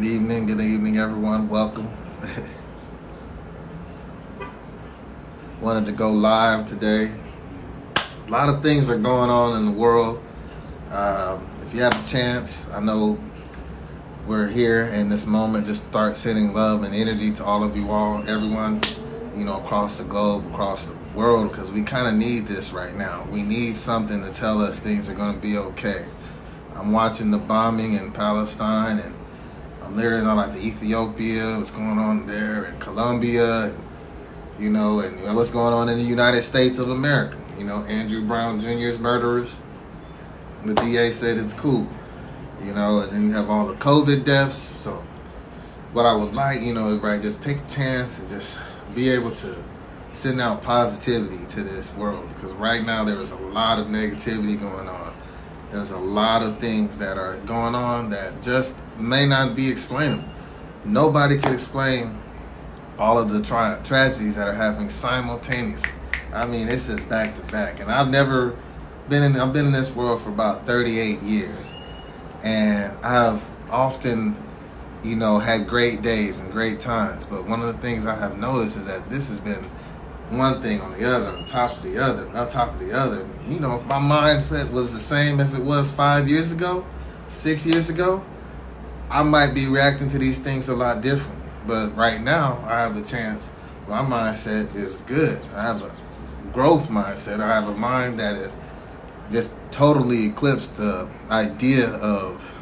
Good evening, everyone. Welcome. Wanted to go live today. A lot of things are going on in the world. If you have a chance, I know we're here in this moment. Just start sending love and energy to all of you all, everyone, across the globe, across the world, because we kind of need this right now. We need something to tell us things are going to be okay. I'm watching the bombing in Palestine, and I'm learning about the Ethiopia, what's going on there, and Colombia, and what's going on in the United States of America. Andrew Brown Jr.'s murderers. The DA said it's cool, and then you have all the COVID deaths. So what I would like, everybody just take a chance and just be able to send out positivity to this world, because right now there is a lot of negativity going on. There's a lot of things that are going on that just may not be explainable. Nobody can explain all of the tragedies that are happening simultaneously. I mean, it's just back to back. And I've been in this world for about 38 years. And I've often, had great days and great times. But one of the things I have noticed is that this has been one thing on the other, on top of the other, on top of the other. If my mindset was the same as it was 5 years ago, 6 years ago, I might be reacting to these things a lot differently. But right now, I have a chance. My mindset is good. I have a growth mindset. I have a mind that is just totally eclipsed the idea of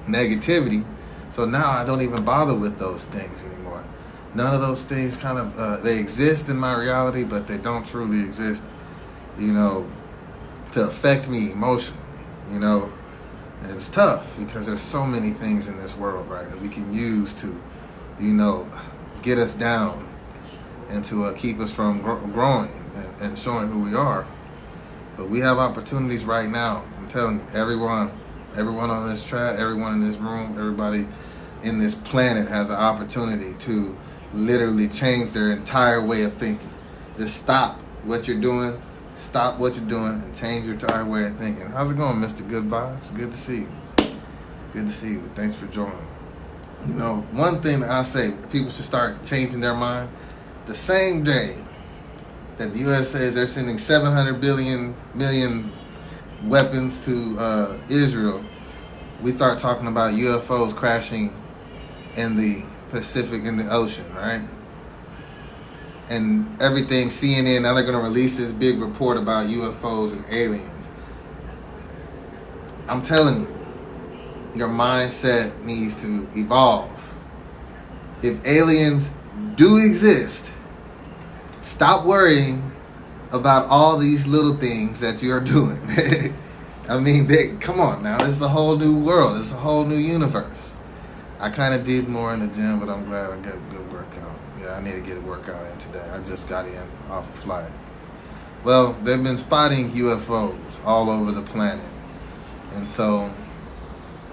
negativity. So now I don't even bother with those things anymore. None of those things they exist in my reality, but they don't truly exist, to affect me emotionally, And it's tough because there's so many things in this world, right, that we can use to, get us down and to keep us from growing and showing who we are. But we have opportunities right now. I'm telling you, everyone on this chat, everyone in this room, everybody in this planet has an opportunity to literally change their entire way of thinking. Just stop what you're doing, and change your entire way of thinking. How's it going, Mr. Good Vibes? Good to see you. Good to see you. Thanks for joining. One thing that I say, people should start changing their mind. The same day that the U.S. says they're sending 700 million weapons to Israel, we start talking about UFOs crashing in the Pacific, in the ocean, right? And everything, CNN, now they're going to release this big report about UFOs and aliens. I'm telling you, your mindset needs to evolve. If aliens do exist, stop worrying about all these little things that you're doing. I mean, come on now. This is a whole new world. It's a whole new universe. I kind of did more in the gym, but I'm glad I got a good workout. Yeah, I need to get a workout in today. I just got in off a flight. Well, they've been spotting UFOs all over the planet. And so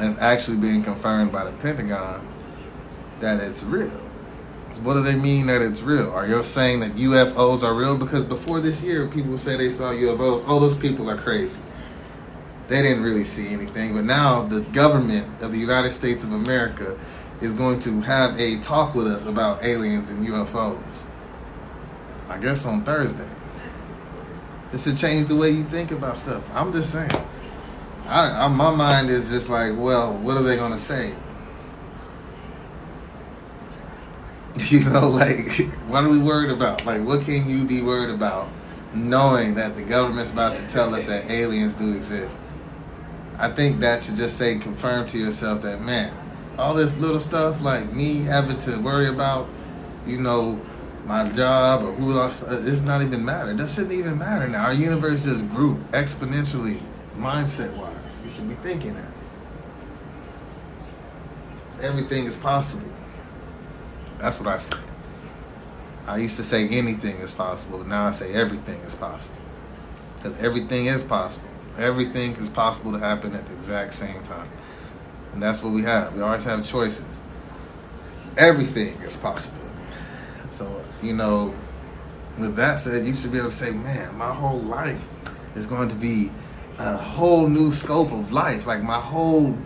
it's actually being confirmed by the Pentagon that it's real. So what do they mean that it's real? Are you saying that UFOs are real? Because before this year, people say they saw UFOs. Oh, those people are crazy. They didn't really see anything. But now the government of the United States of America is going to have a talk with us about aliens and UFOs. I guess on Thursday. This should change the way you think about stuff. I'm just saying. My mind is just like, well, what are they going to say? What are we worried about? Like, what can you be worried about knowing that the government's about to tell us that aliens do exist? I think that should just say, confirm to yourself that, man, all this little stuff, like me having to worry about, my job or who else, it's not even matter. That shouldn't even matter now. Our universe just grew exponentially, mindset-wise. You should be thinking that. Everything is possible. That's what I say. I used to say anything is possible, but now I say everything is possible. Because everything is possible. Everything is possible to happen at the exact same time. And that's what we have. We always have choices. Everything is possibility. So, with that said, you should be able to say, man, my whole life is going to be a whole new scope of life. Like, my whole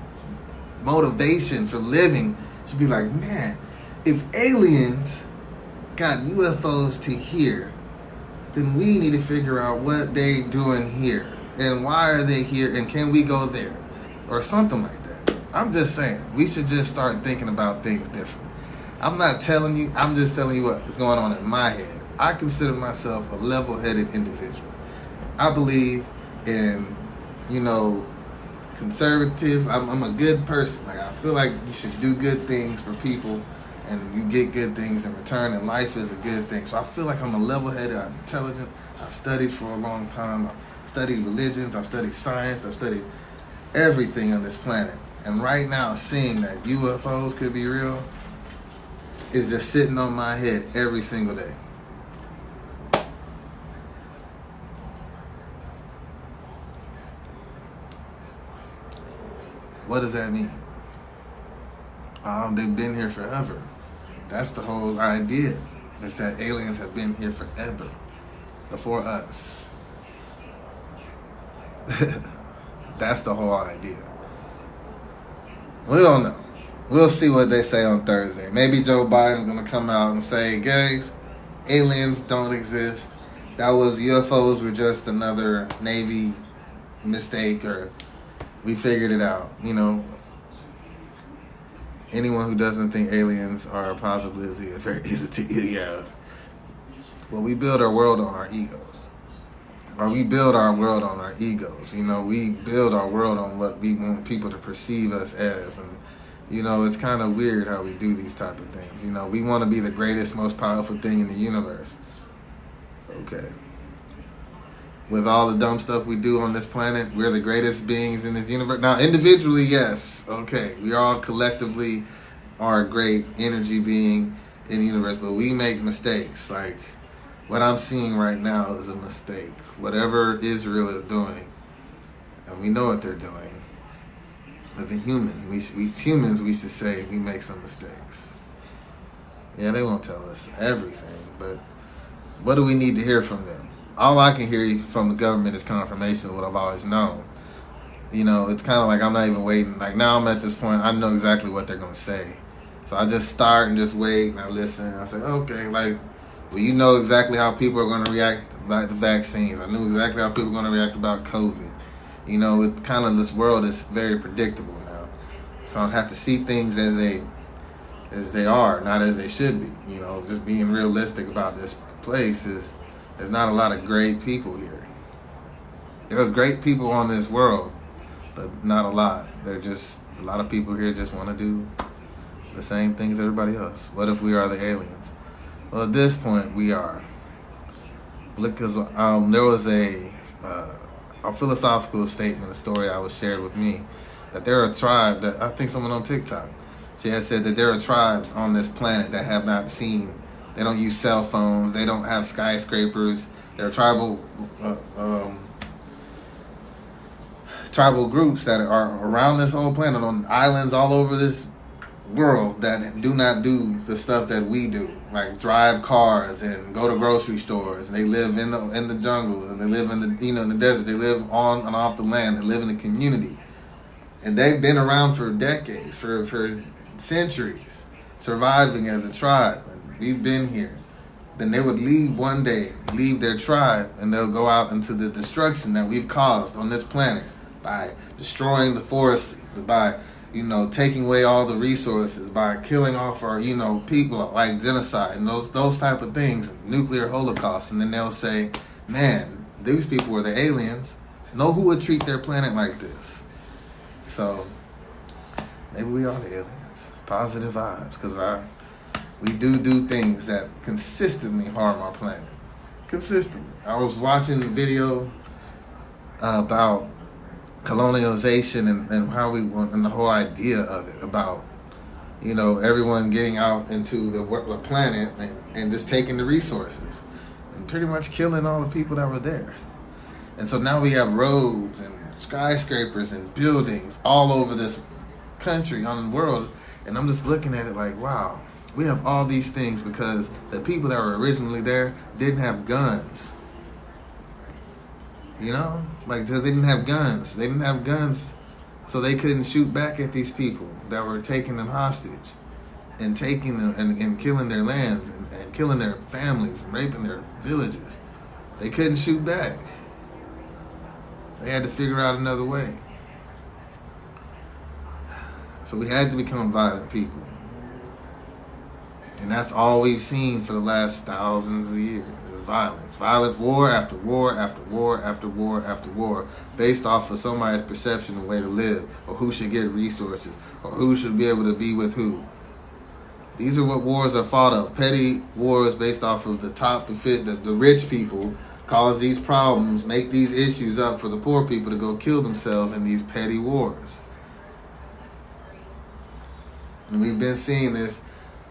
motivation for living should be like, man, if aliens got UFOs to here, then we need to figure out what they doing here and why are they here and can we go there or something like that. I'm just saying we should just start thinking about things differently. I'm not telling you, I'm just telling you what is going on in my head. I consider myself a level-headed individual. I believe in, conservatives. I'm a good person. Like, I feel like you should do good things for people and you get good things in return, and life is a good thing. So I feel like I'm a level-headed, I'm intelligent. I've studied for a long time. I've studied religions. I've studied science. I've studied everything on this planet. And right now, seeing that UFOs could be real is just sitting on my head every single day. What does that mean? They've been here forever. That's the whole idea, is that aliens have been here forever, before us. That's the whole idea. We don't know. We'll see what they say on Thursday. Maybe Joe Biden's going to come out and say, guys, aliens don't exist. That was, UFOs were just another Navy mistake, or we figured it out. Anyone who doesn't think aliens are a possibility is yeah. Well, we build our world on our egos. Or we build our world on our egos. We build our world on what we want people to perceive us as. And, it's kind of weird how we do these type of things. We want to be the greatest, most powerful thing in the universe. Okay. With all the dumb stuff we do on this planet, we're the greatest beings in this universe. Now, individually, yes. Okay. We all collectively are a great energy being in the universe, but we make mistakes. Like, what I'm seeing right now is a mistake. Whatever Israel is doing, and we know what they're doing. As a human, we humans, we should say we make some mistakes. Yeah, they won't tell us everything, but what do we need to hear from them? All I can hear from the government is confirmation of what I've always known. It's kind of like I'm not even waiting. Like, now I'm at this point, I know exactly what they're going to say. So I just start and just wait, and I listen. I say, okay, well, you know exactly how people are going to react about the vaccines. I knew exactly how people are going to react about COVID. It's kind of, this world is very predictable now. So I have to see things as they are, not as they should be. Just being realistic about this place is, there's not a lot of great people here. There's great people on this world, but not a lot. They're just, a lot of people here just want to do the same things everybody else. What if we are the aliens? Well, at this point, we are. Because there was a philosophical statement, a story I was shared with me, that there are tribes, that I think someone on TikTok, she had said that there are tribes on this planet that have not seen, they don't use cell phones, they don't have skyscrapers. There are tribal groups that are around this whole planet, on islands all over this world, that do not do the stuff that we do, like drive cars and go to grocery stores. They live in the jungle, and they live in the in the desert. They live on and off the land. They live in a community, and they've been around for decades, for centuries, surviving as a tribe. And we've been here. Then they would leave one day, leave their tribe, and they'll go out into the destruction that we've caused on this planet by destroying the forests, by taking away all the resources, by killing off our, people, like genocide and those type of things, nuclear holocaust. And then they'll say, man, these people were the aliens. Know who would treat their planet like this? So maybe we are the aliens. Positive vibes, because we do things that consistently harm our planet. Consistently. I was watching a video about colonialization and how and the whole idea of it, about everyone getting out into the planet and just taking the resources and pretty much killing all the people that were there. And so now we have roads and skyscrapers and buildings all over this country, on the world, and I'm just looking at it like, wow, we have all these things because the people that were originally there didn't have guns. Because they didn't have guns. So they couldn't shoot back at these people that were taking them hostage. and taking them and killing their lands and killing their families and raping their villages. They couldn't shoot back. They had to figure out another way. So we had to become violent people. And that's all we've seen for the last thousands of years. Violence. Violence, war after war after war after war after war, based off of somebody's perception of way to live, or who should get resources, or who should be able to be with who. These are what wars are fought of. Petty wars based off of the rich people cause these problems, make these issues up for the poor people to go kill themselves in these petty wars. And we've been seeing this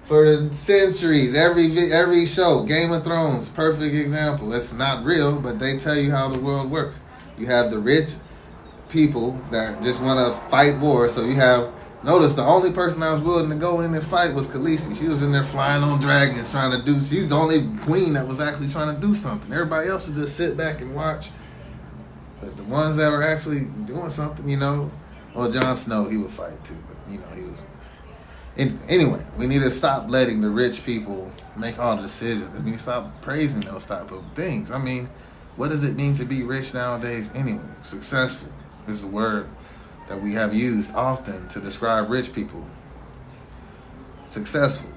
for centuries. Every show, Game of Thrones, perfect example. It's not real, but they tell you how the world works. You have the rich people that just want to fight war. So you have, notice the only person that was willing to go in and fight was Khaleesi. She was in there flying on dragons trying to do, she's the only queen that was actually trying to do something. Everybody else would just sit back and watch. But the ones that were actually doing something, well, Jon Snow, he would fight too, but he was. Anyway, we need to stop letting the rich people make all the decisions. I mean, stop praising those type of things. I mean, what does it mean to be rich nowadays anyway? Successful is the word that we have used often to describe rich people. Successful.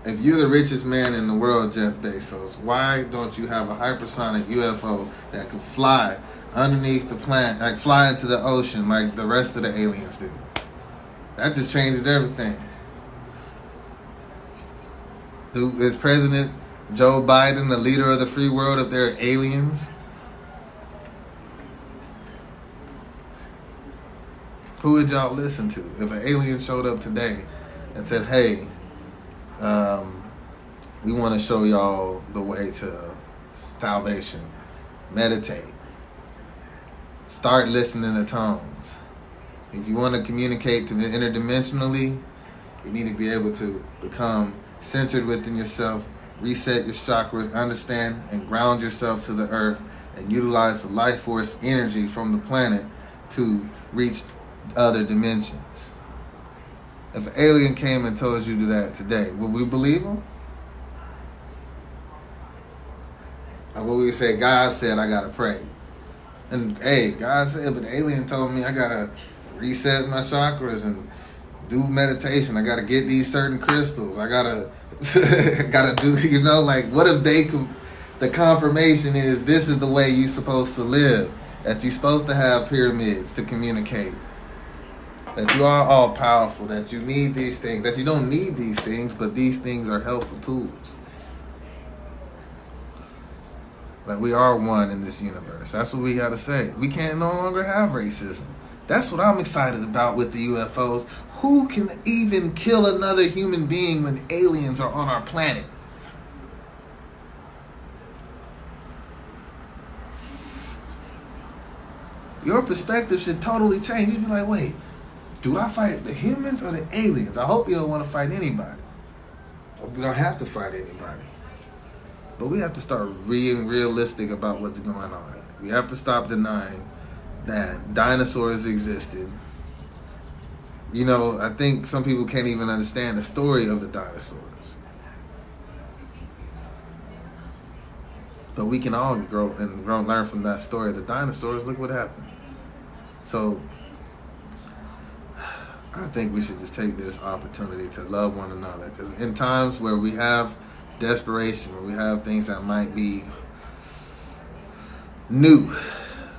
If you're the richest man in the world, Jeff Bezos, why don't you have a hypersonic UFO that could fly underneath the planet, like fly into the ocean like the rest of the aliens do? That just changes everything. Is President Joe Biden the leader of the free world if they're aliens? Who would y'all listen to if an alien showed up today and said, hey, we want to show y'all the way to salvation. Meditate. Start listening to tones. If you want to communicate interdimensionally, you need to be able to become centered within yourself, reset your chakras, understand and ground yourself to the earth, and utilize the life force energy from the planet to reach other dimensions. If an alien came and told you that today, would we believe him? Or would we say, God said I gotta pray? And hey, God said, but the alien told me I gotta reset my chakras and do meditation. I gotta get these certain crystals. I gotta do, like, what if the confirmation is this is the way you're supposed to live, that you're supposed to have pyramids to communicate, that you are all powerful, that you need these things, that you don't need these things, but these things are helpful tools. Like, we are one in this universe. That's what we got to say. We can't no longer have racism. That's what I'm excited about with the UFOs. Who can even kill another human being when aliens are on our planet? Your perspective should totally change. You'd be like, wait, do I fight the humans or the aliens? I hope you don't want to fight anybody. We don't have to fight anybody. But we have to start being realistic about what's going on. We have to stop denying that dinosaurs existed. I think some people can't even understand the story of the dinosaurs. But we can all learn from that story of the dinosaurs. Look what happened. So I think we should just take this opportunity to love one another. Because in times where we have desperation, where we have things that might be new,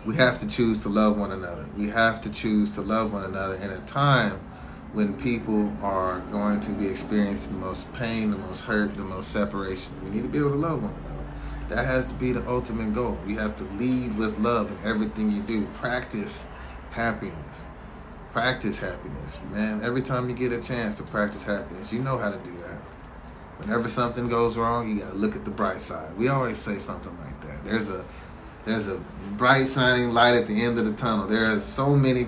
we have to choose to love one another. We have to choose to love one another in a time when people are going to be experiencing the most pain, the most hurt, the most separation. We need to be able to love one another. That has to be the ultimate goal. You have to lead with love in everything you do. Practice happiness. Practice happiness, man. Every time you get a chance to practice happiness, you know how to do that. Whenever something goes wrong, you gotta look at the bright side. We always say something like that. There's a bright shining light at the end of the tunnel. There are so many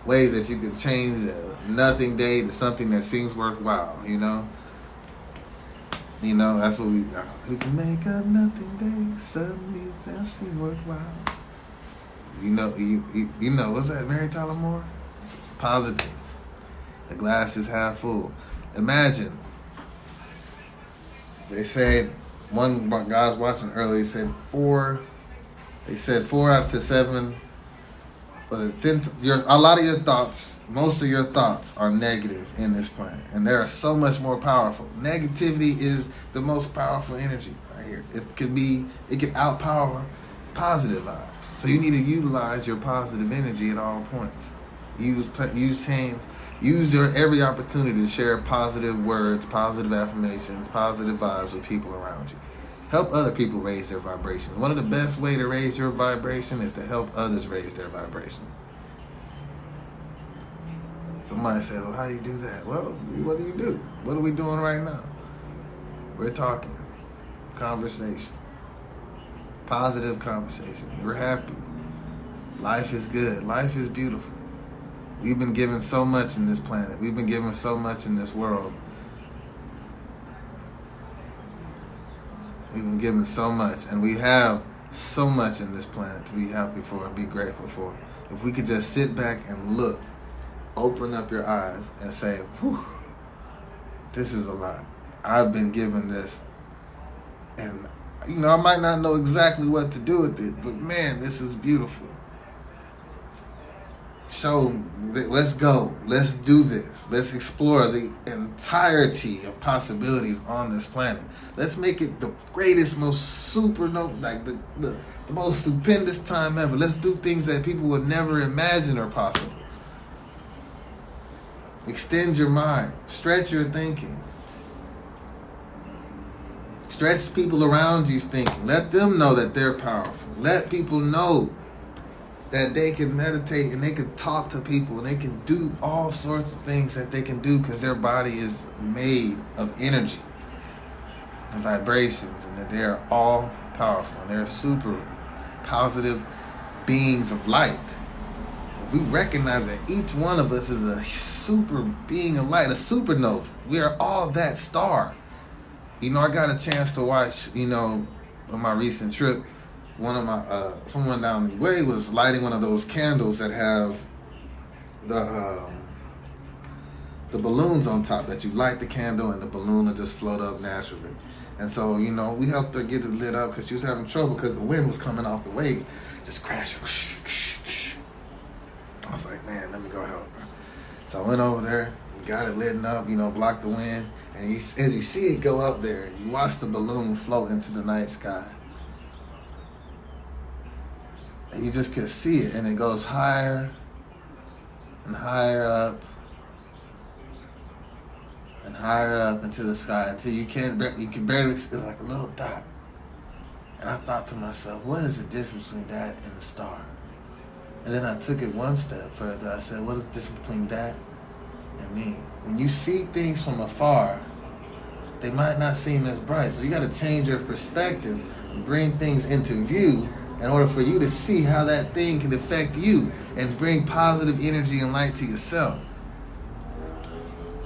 ways that you can change a nothing day to something that seems worthwhile. That's what we can make a nothing day suddenly that seem worthwhile. What's that, Mary Tyler Moore? positive. The glass is half full. Imagine, they said, one guy was watching earlier, he said four out of 7, but a lot of your thoughts, most of your thoughts are negative in this planet, and they are so much more powerful. Negativity is the most powerful energy right here. It can outpower positive vibes. So you need to utilize your positive energy at all points. Use your every opportunity to share positive words, positive affirmations, positive vibes with people around you. Help other people raise their vibrations. One of the best ways to raise your vibration is to help others raise their vibration. Somebody said, well, how do you do that? Well, what do you do? What are we doing right now? We're talking. Conversation. Positive conversation. We're happy. Life is good. Life is beautiful. We've been given so much in this planet. We've been given so much in this world. We've been given so much, and we have so much in this planet to be happy for and be grateful for. If we could just sit back and look, open up your eyes and say, whew, this is a lot. I've been given this, and I might not know exactly what to do with it, but man, this is beautiful. Let's go. Let's do this. Let's explore the entirety of possibilities on this planet. Let's make it the greatest, most the most stupendous time ever. Let's do things that people would never imagine are possible. Extend your mind. Stretch your thinking. Stretch people around you thinking. Let them know that they're powerful. Let people know that they can meditate and they can talk to people and they can do all sorts of things that they can do because their body is made of energy and vibrations, and that they are all powerful and they're super positive beings of light. If we recognize that each one of us is a super being of light, a supernova. We are all that star. I got a chance to watch, on my recent trip, someone down the way was lighting one of those candles that have the balloons on top, that you light the candle and the balloon will just float up naturally. And so, we helped her get it lit up because she was having trouble because the wind was coming off the way, just crashing. I was like, man, let me go help her. So I went over there, we got it lit up, blocked the wind. And as you see it go up there, you watch the balloon float into the night sky. And you just can see it, and it goes higher and higher up and higher up into the sky until you can barely see, it's like a little dot. And I thought to myself, what is the difference between that and the star? And then I took it one step further. I said, what is the difference between that and me? When you see things from afar, they might not seem as bright. So you got to change your perspective and bring things into view in order for you to see how that thing can affect you and bring positive energy and light to yourself.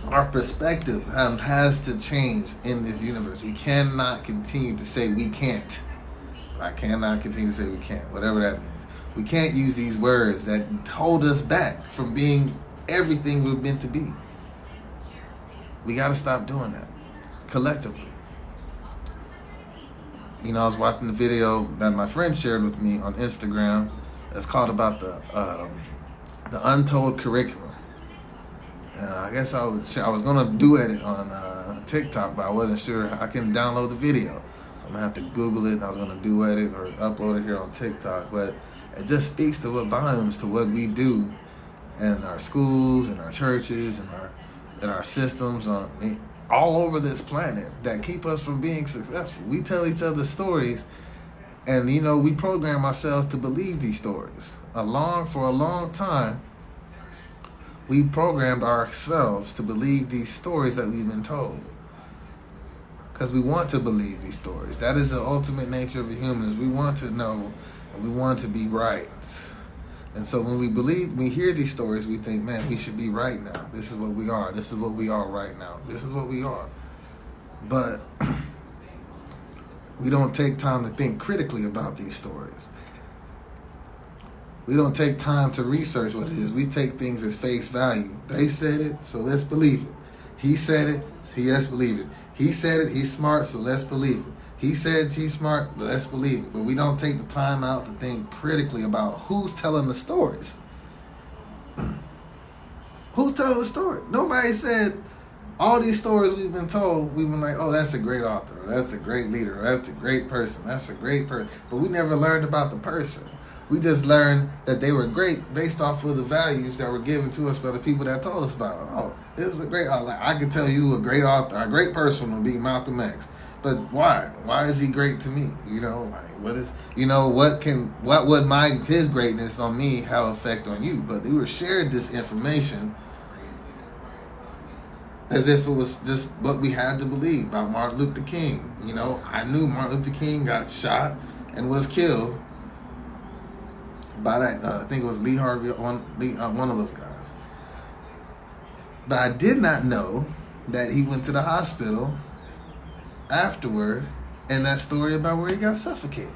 Our perspective has to change in this universe. We cannot continue to say we can't. I cannot continue to say we can't, whatever that means. We can't use these words that hold us back from being everything we're meant to be. We got to stop doing that collectively. I was watching the video that my friend shared with me on Instagram. It's called about the untold curriculum. I guess I was gonna do it on TikTok, but I wasn't sure I can download the video, so I'm gonna have to Google it. I was gonna duet it or upload it here on TikTok, but it just speaks to what volumes to what we do in our schools, in our churches, in our systems, all over this planet that keep us from being successful. We tell each other stories, and we program ourselves to believe these stories. For a long time, we programmed ourselves to believe these stories that we've been told. Because we want to believe these stories. That is the ultimate nature of a human, is we want to know and we want to be right. And so when we hear these stories, we think, man, we should be right now. This is what we are. This is what we are right now. This is what we are. But we don't take time to think critically about these stories. We don't take time to research what it is. We take things as face value. They said it, so let's believe it. He said it, so let's believe it. He said it, he's smart, so let's believe it. He said he's smart, but let's believe it. But we don't take the time out to think critically about who's telling the stories. Who's telling the story? Nobody said all these stories we've been told, we've been like, oh, that's a great author, or that's a great leader, or that's a great person, that's a great person. But we never learned about the person. We just learned that they were great based off of the values that were given to us by the people that told us about them. Oh, this is a great author. I can tell you a great author, a great person would be Malcolm X. But why? Why is he great to me? You know, like what is, you know, what would his greatness on me have effect on you? But they were shared this information as if it was just what we had to believe about Martin Luther King. You know, I knew Martin Luther King got shot and was killed by that, I think it was Lee Harvey, one of those guys. But I did not know that he went to the hospital afterward, and that story about where he got suffocated.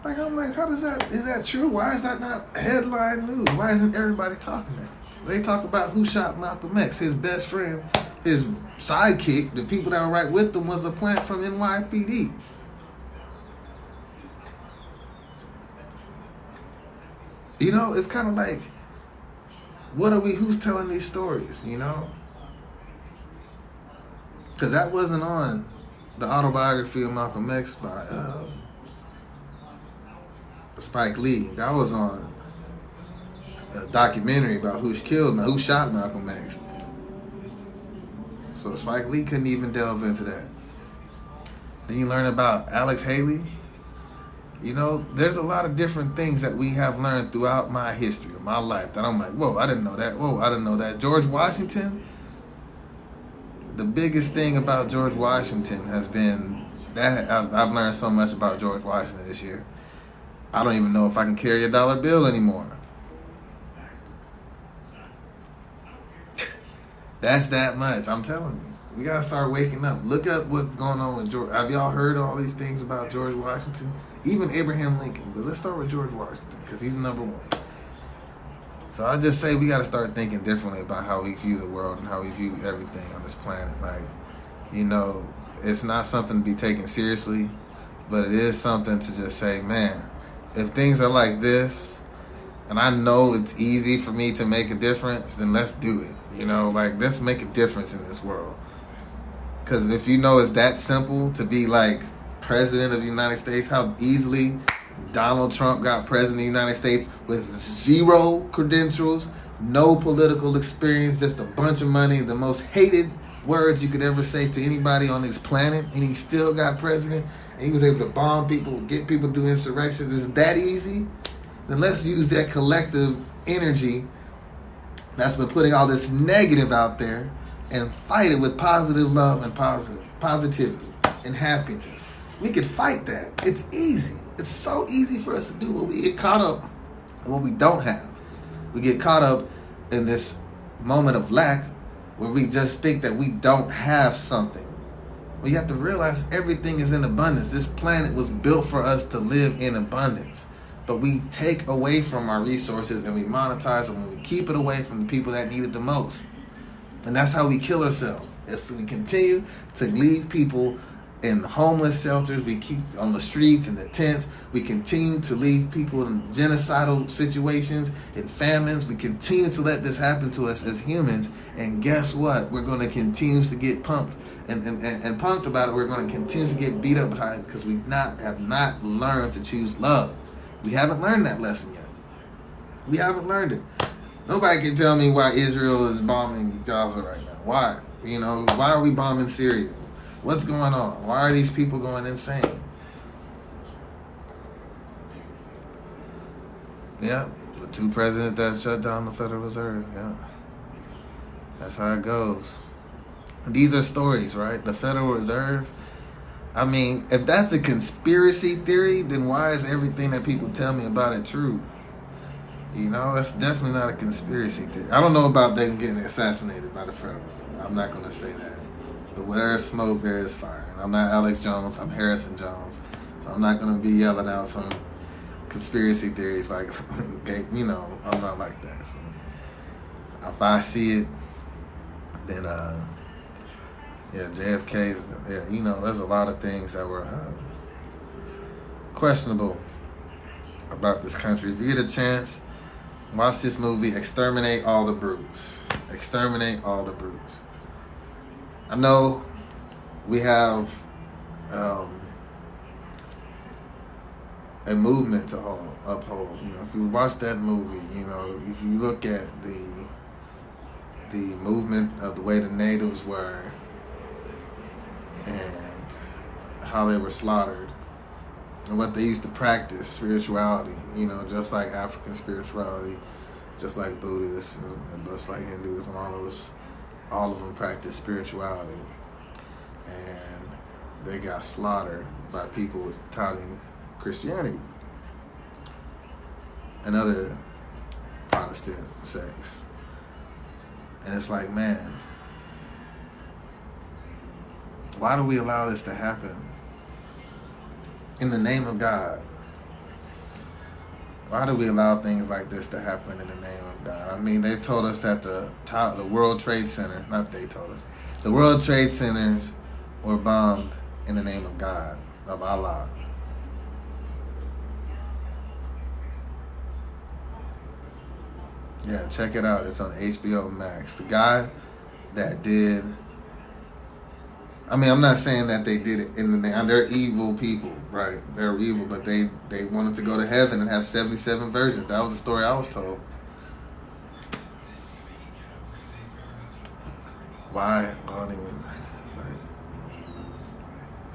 Like, I'm like, is that true? Why is that not headline news? Why isn't everybody talking about it? They talk about who shot Malcolm X, his best friend, his sidekick, the people that were right with him was a plant from NYPD. You know, it's kind of like, who's telling these stories, you know? Because that wasn't on the autobiography of Malcolm X by Spike Lee. That was on a documentary about who shot Malcolm X. So Spike Lee couldn't even delve into that. Then you learn about Alex Haley. You know, there's a lot of different things that we have learned throughout my history of my life that I'm like, whoa, I didn't know that. Whoa, I didn't know that. George Washington, the biggest thing about George Washington has been that I've learned so much about George Washington this year. I don't even know if I can carry a dollar bill anymore. That's that much. I'm telling you. We got to start waking up. Look up what's going on with George. Have y'all heard all these things about George Washington? Even Abraham Lincoln. But let's start with George Washington because he's number one. So I just say we got to start thinking differently about how we view the world and how we view everything on this planet. Like, you know, it's not something to be taken seriously, but it is something to just say, man, if things are like this, and I know it's easy for me to make a difference, then let's do it. You know, like, let's make a difference in this world. Because if you know it's that simple to be like president of the United States, how easily Donald Trump got president of the United States with zero credentials, no political experience, just a bunch of money, the most hated words you could ever say to anybody on this planet, and he still got president, and he was able to bomb people, get people to do insurrections. Is that easy? Then let's use that collective energy that's been putting all this negative out there and fight it with positive love and positivity and happiness. We could fight that. It's easy. It's so easy for us to do, but we get caught up in what we don't have. We get caught up in this moment of lack where we just think that we don't have something. Well, you have to realize everything is in abundance. This planet was built for us to live in abundance. But we take away from our resources and we monetize them and we keep it away from the people that need it the most. And that's how we kill ourselves. As we continue to leave people in homeless shelters, we keep on the streets and the tents, we continue to leave people in genocidal situations, in famines, we continue to let this happen to us as humans, and guess what? We're going to continue to get pumped and pumped about it. We're going to continue to get beat up behind it because we have not learned to choose love. We haven't learned that lesson yet. We haven't learned it. Nobody can tell me why Israel is bombing Gaza right now. Why? You know, why are we bombing Syria? What's going on? Why are these people going insane? Yeah, the two presidents that shut down the Federal Reserve. Yeah, that's how it goes. These are stories, right? The Federal Reserve. I mean, if that's a conspiracy theory, then why is everything that people tell me about it true? You know, it's definitely not a conspiracy theory. I don't know about them getting assassinated by the Federal Reserve. I'm not going to say that. But where there's smoke, there is fire. And I'm not Alex Jones. I'm Harrison Jones. So I'm not going to be yelling out some conspiracy theories. Like, okay, you know, I'm not like that. So if I see it, then yeah, JFK's. Yeah, you know, there's a lot of things that were questionable about this country. If you get a chance, watch this movie, Exterminate All the Brutes. Exterminate All the Brutes. I know we have a movement to uphold. You know, if you watch that movie, you know, if you look at the movement of the way the natives were and how they were slaughtered and what they used to practice, spirituality, you know, just like African spirituality, just like Buddhists and just like Hinduism, all of them practice spirituality. And they got slaughtered by people touting Christianity and other Protestant sects. And it's like, man, why do we allow this to happen? In the name of God. Why do we allow things like this to happen in the name of God? I mean, they told us that the World Trade Center, not they told us, the World Trade Centers were bombed in the name of God, of Allah. Yeah, check it out. It's on HBO Max. The guy that did, I mean, I'm not saying that they did it in the name. They're evil people, right? They're evil, but they wanted to go to heaven and have 77 virgins. That was the story I was told. Why?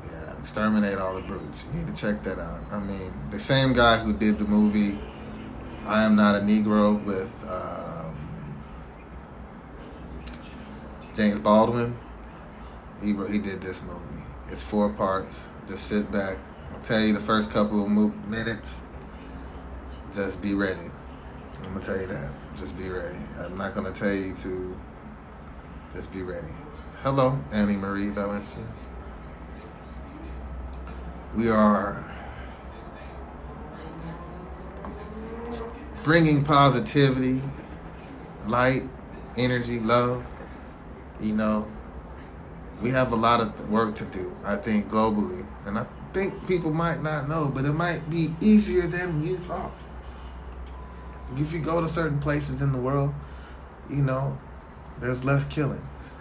Yeah, Exterminate All the Brutes. You need to check that out. I mean, the same guy who did the movie I Am Not a Negro with James Baldwin, he did this movie. It's 4 parts. Just sit back. I'll tell you the first couple of minutes, just be ready. I'm going to tell you that. Just be ready. I'm not going to tell you to just be ready. Hello, Annie Marie Valencia. We are bringing positivity, light, energy, love. You know, we have a lot of work to do, I think, globally. And I think people might not know, but it might be easier than you thought. If you go to certain places in the world, you know, there's less killings.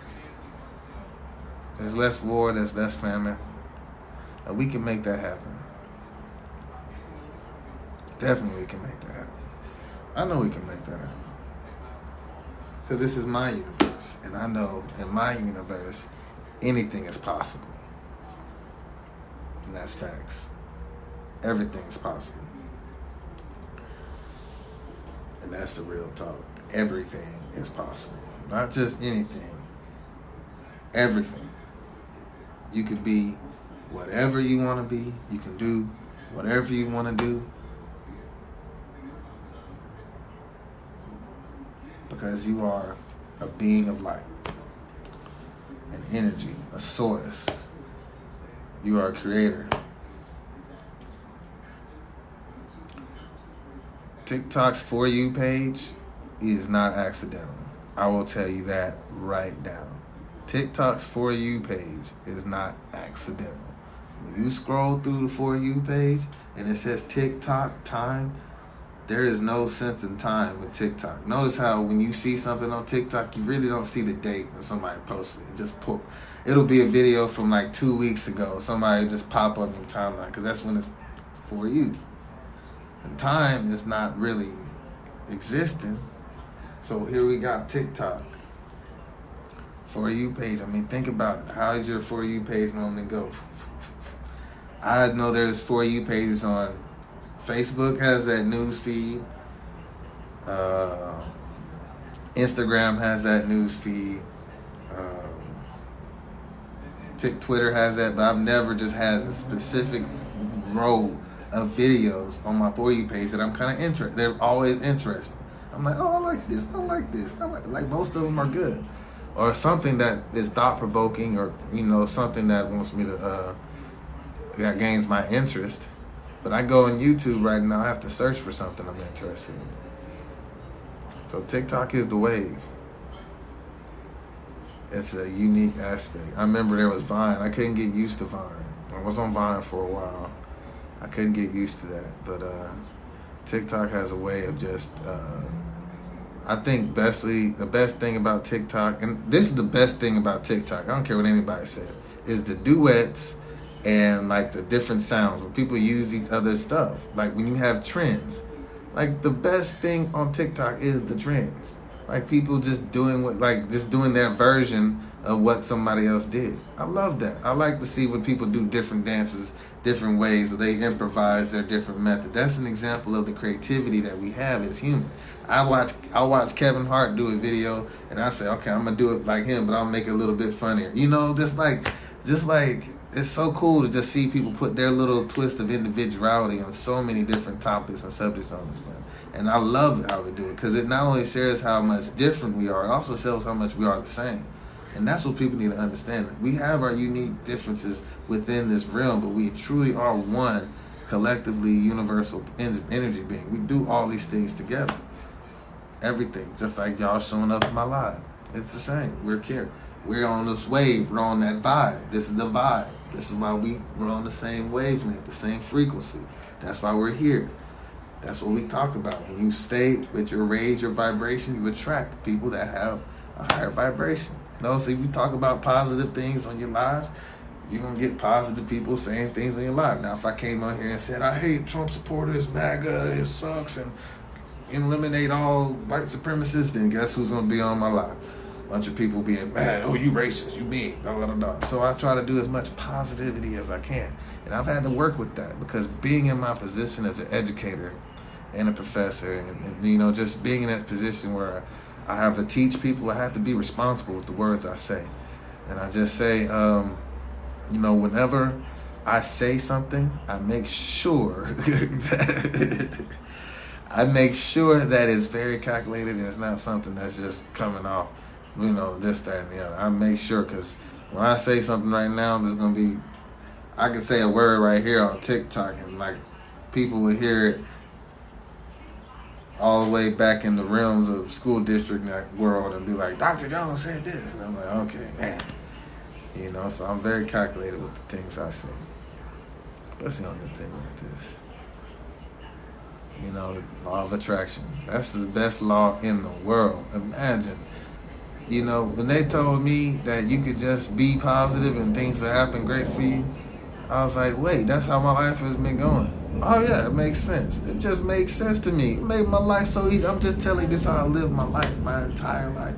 There's less war, there's less famine. And we can make that happen. Definitely we can make that happen. I know we can make that happen. Because this is my universe. And I know in my universe, anything is possible. And that's facts. Everything is possible. And that's the real talk. Everything is possible. Not just anything. Everything. You could be whatever you want to be. You can do whatever you want to do. Because you are a being of light, an energy, a source. You are a creator. TikTok's For You page is not accidental. I will tell you that right now. TikTok's For You page is not accidental. When you scroll through the For You page and it says TikTok time, there is no sense in time with TikTok. Notice how when you see something on TikTok, you really don't see the date when somebody posted it. It'll be a video from like 2 weeks ago. Somebody just pop on your timeline because that's when it's for you. And time is not really existing. So here we got TikTok. For You page. I mean, think about it. How is your For You page normally go? I know there's For You pages on Facebook, has that news feed. Instagram has that news feed. Twitter has that, but I've never just had a specific row of videos on my For You page that I'm kind of interested. They're always interesting. I'm like, oh, I like this. I like this. Like most of them are good, or something that is thought provoking, or you know, something that wants me to that gains my interest. But I go on YouTube right now, I have to search for something I'm interested in. So TikTok is the wave. It's a unique aspect. I remember there was Vine. I couldn't get used to Vine. I was on Vine for a while. I couldn't get used to that. But TikTok has a way of just, I think the best thing about TikTok, and this is the best thing about TikTok, I don't care what anybody says, is the duets and like the different sounds when people use each other's stuff. Like when you have trends. Like the best thing on TikTok is the trends. Like people just doing just doing their version of what somebody else did. I love that. I like to see when people do different dances, different ways, or they improvise their different method. That's an example of the creativity that we have as humans. I watch Kevin Hart do a video, and I say, okay, I'm gonna do it like him, but I'll make it a little bit funnier. You know, just like it's so cool to just see people put their little twist of individuality on so many different topics and subjects on this planet. And I love how we do it because it not only shares how much different we are, it also shows how much we are the same. And that's what people need to understand. We have our unique differences within this realm, but we truly are one collectively universal energy being. We do all these things together. Everything, just like y'all showing up in my live. It's the same. We're here. We're on this wave. We're on that vibe. This is the vibe. This is why we're on the same wavelength, the same frequency. That's why we're here. That's what we talk about. When you stay with your vibration, you attract people that have a higher vibration. No, so if you talk about positive things on your lives, you're going to get positive people saying things on your life. Now, if I came on here and said, I hate Trump supporters, MAGA, it sucks, and eliminate all white supremacists, then guess who's going to be on my live? Bunch of people being mad, oh, you racist, you mean, blah, blah, blah. So I try to do as much positivity as I can. And I've had to work with that because being in my position as an educator and a professor and you know, just being in that position where I have to teach people, I have to be responsible with the words I say. And I just say, you know, whenever I say something, I make sure that it's very calculated and it's not something that's just coming off, you know, this, that, and the other. I make sure, because when I say something right now, there's going to be, I can say a word right here on TikTok and like people will hear it all the way back in the realms of school district world and be like, Dr. Jones said this. And I'm like, okay, man. You know, so I'm very calculated with the things I say. Especially on this thing like this. You know, law of attraction. That's the best law in the world. Imagine, you know, when they told me that you could just be positive and things will happen great for you, I was like, wait, that's how my life has been going. Oh yeah, it makes sense. It just makes sense to me. It made my life so easy. I'm just telling you this how I live my life, my entire life.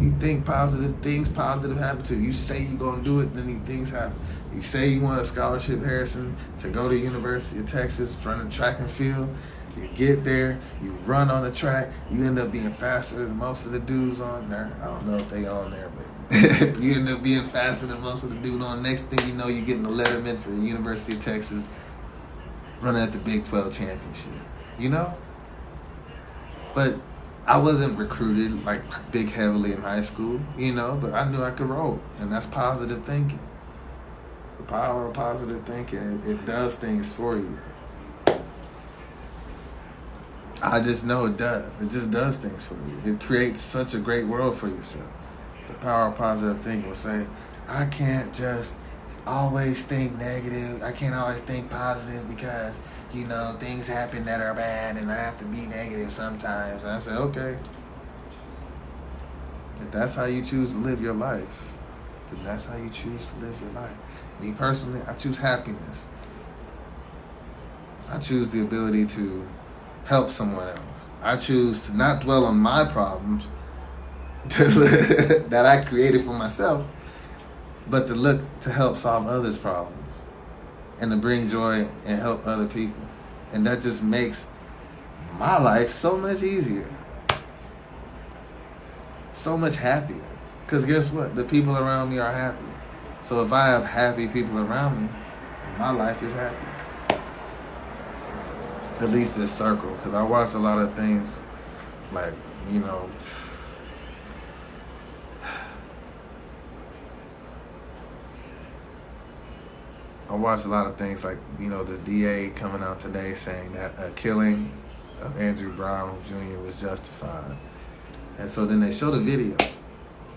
You think positive things, positive happen to you. You say you're gonna do it, then these things happen. You say you want a scholarship, Harrison, to go to University of Texas, run the track and field. You get there, you run on the track, you end up being faster than most of the dudes on there. I don't know if they on there, but you end up being faster than most of the dudes on. Next thing you know, you're getting a letterman for the University of Texas, running at the Big 12 championship. You know? But I wasn't recruited like big heavily in high school, you know, but I knew I could roll. And that's positive thinking. The power of positive thinking, it does things for you. I just know it does. It just does things for you. It creates such a great world for yourself. The power of positive thinking will say, I can't just always think negative. I can't always think positive because, you know, things happen that are bad and I have to be negative sometimes. And I say, okay. If that's how you choose to live your life, then that's how you choose to live your life. Me personally, I choose happiness. I choose the ability to help someone else. I choose to not dwell on my problems that I created for myself, but to look to help solve others' problems and to bring joy and help other people. And that just makes my life so much easier, so much happier. Because guess what? The people around me are happy. So if I have happy people around me, my life is happy. At least this circle, because I watch a lot of things like, you know, I watched a lot of things like, this DA coming out today saying that a killing of Andrew Brown Jr. was justified. And so then they showed a video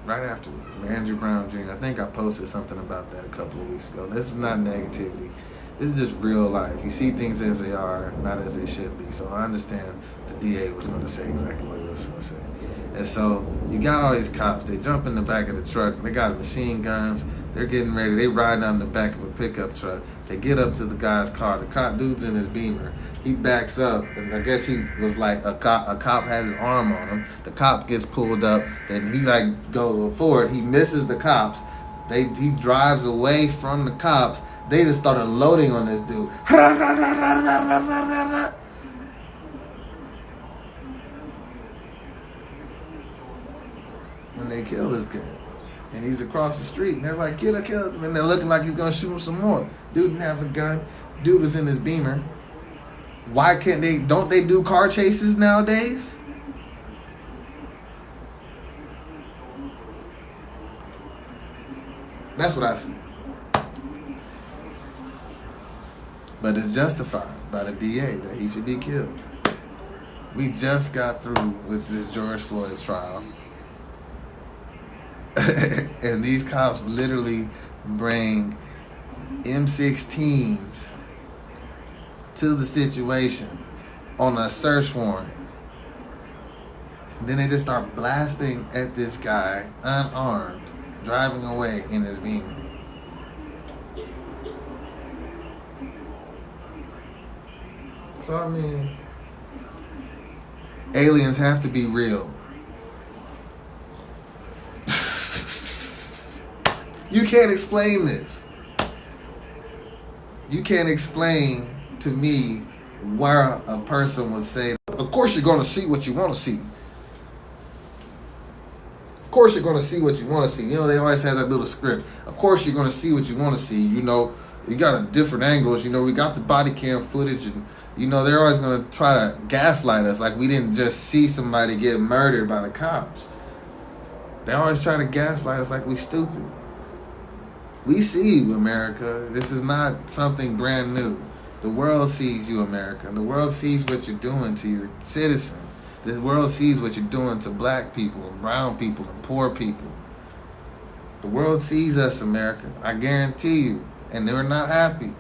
right afterward. Andrew Brown Jr. I think I posted something about that a couple of weeks ago. This is not negativity. This is just real life. You see things as they are, not as they should be. So I understand the DA was going to say exactly what he was going to say. And so you got all these cops. They jump in the back of the truck. They got machine guns. They're getting ready. They ride down the back of a pickup truck. They get up to the guy's car. The cop dude's in his Beamer. He backs up, and I guess he was like a cop. A cop had his arm on him. The cop gets pulled up, and he goes forward. He misses the cops. He drives away from the cops. They just started loading on this dude. And they kill this guy. And he's across the street. And they're like, kill him. And they're looking like he's going to shoot him some more. Dude didn't have a gun. Dude was in his Beamer. Why can't they? Don't they do car chases nowadays? That's what I see. But it's justified by the DA that he should be killed. We just got through with this George Floyd trial. And these cops literally bring M16s to the situation on a search warrant. Then they just start blasting at this guy, unarmed, driving away in his Beamer. So, I mean, aliens have to be real. You can't explain this. You can't explain to me where a person would say, of course you're going to see what you want to see. Of course you're going to see what you want to see. They always have that little script. Of course you're going to see what you want to see. You got a different angles. We got the body cam footage, and they're always going to try to gaslight us like we didn't just see somebody get murdered by the cops. They always try to gaslight us like we stupid. We see you, America. This is not something brand new. The world sees you, America. The world sees what you're doing to your citizens. The world sees what you're doing to black people and brown people and poor people. The world sees us, America. I guarantee you. And they're not happy.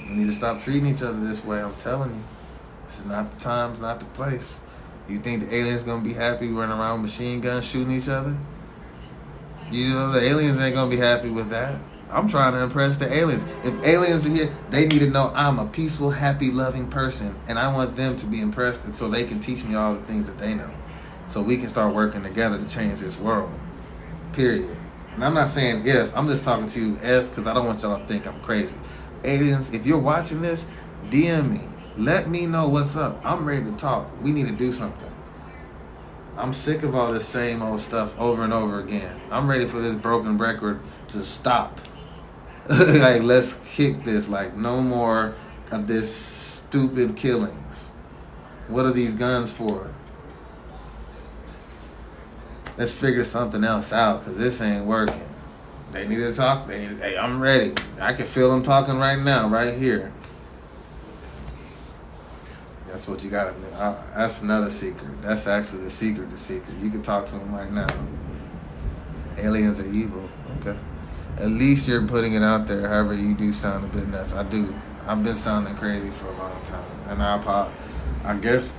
We need to stop treating each other this way. I'm telling you. This is not the time, it's not the place. You think the aliens going to be happy running around with machine guns shooting each other? The aliens ain't going to be happy with that. I'm trying to impress the aliens. If aliens are here, they need to know I'm a peaceful, happy, loving person. And I want them to be impressed so they can teach me all the things that they know. So we can start working together to change this world. Period. And I'm not saying if. I'm just talking to you if, because I don't want y'all to think I'm crazy. Aliens, if you're watching this, DM me. Let me know what's up. I'm ready to talk. We need to do something. I'm sick of all this same old stuff over and over again. I'm ready for this broken record to stop. Let's kick this. No more of this stupid killings. What are these guns for? Let's figure something else out, because this ain't working. They need to talk. Hey, I'm ready. I can feel them talking right now, right here. That's what you gotta do. That's another secret. That's actually the secret. You can talk to them right now. Aliens are evil. Okay. At least you're putting it out there. However, you do sound a bit nuts. I do. I've been sounding crazy for a long time, and I guess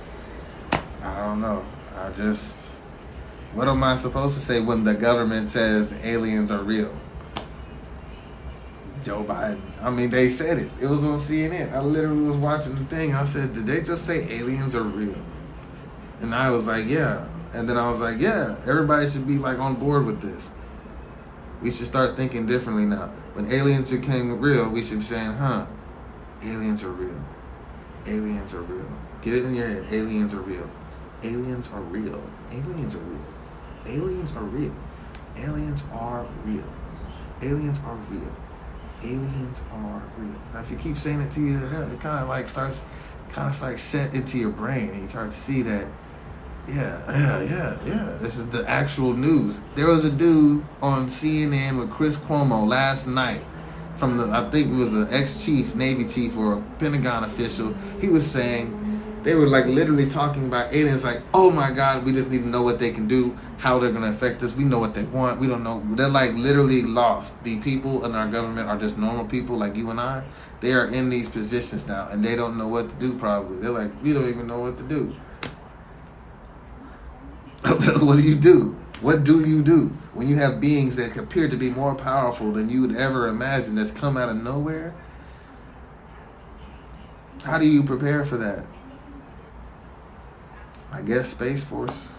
I don't know. What am I supposed to say when the government says the aliens are real? Joe Biden. They said it. It was on CNN. I literally was watching the thing. I said, did they just say aliens are real? And I was like, yeah. And then I was like, yeah, everybody should be on board with this. We should start thinking differently now. When aliens became real, we should be saying, aliens are real. Aliens are real. Get it in your head. Aliens are real. Aliens are real. Aliens are real. Aliens are real. Aliens are real. Aliens are real. Aliens are real. Now, if you keep saying it to you, it kind of starts set into your brain, and you start to see that Yeah. This is the actual news. There was a dude on CNN with Chris Cuomo last night from I think it was an ex-chief, Navy chief or a Pentagon official. He was saying they were like literally talking about aliens like, oh my God, we just need to know what they can do, how they're going to affect us. We know what they want. We don't know. They're like literally lost. The people in our government are just normal people like you and I. They are in these positions now and they don't know what to do probably. They're like, we don't even know what to do. What do you do? What do you do when you have beings that appear to be more powerful than you would ever imagine that's come out of nowhere? How do you prepare for that? I guess Space Force.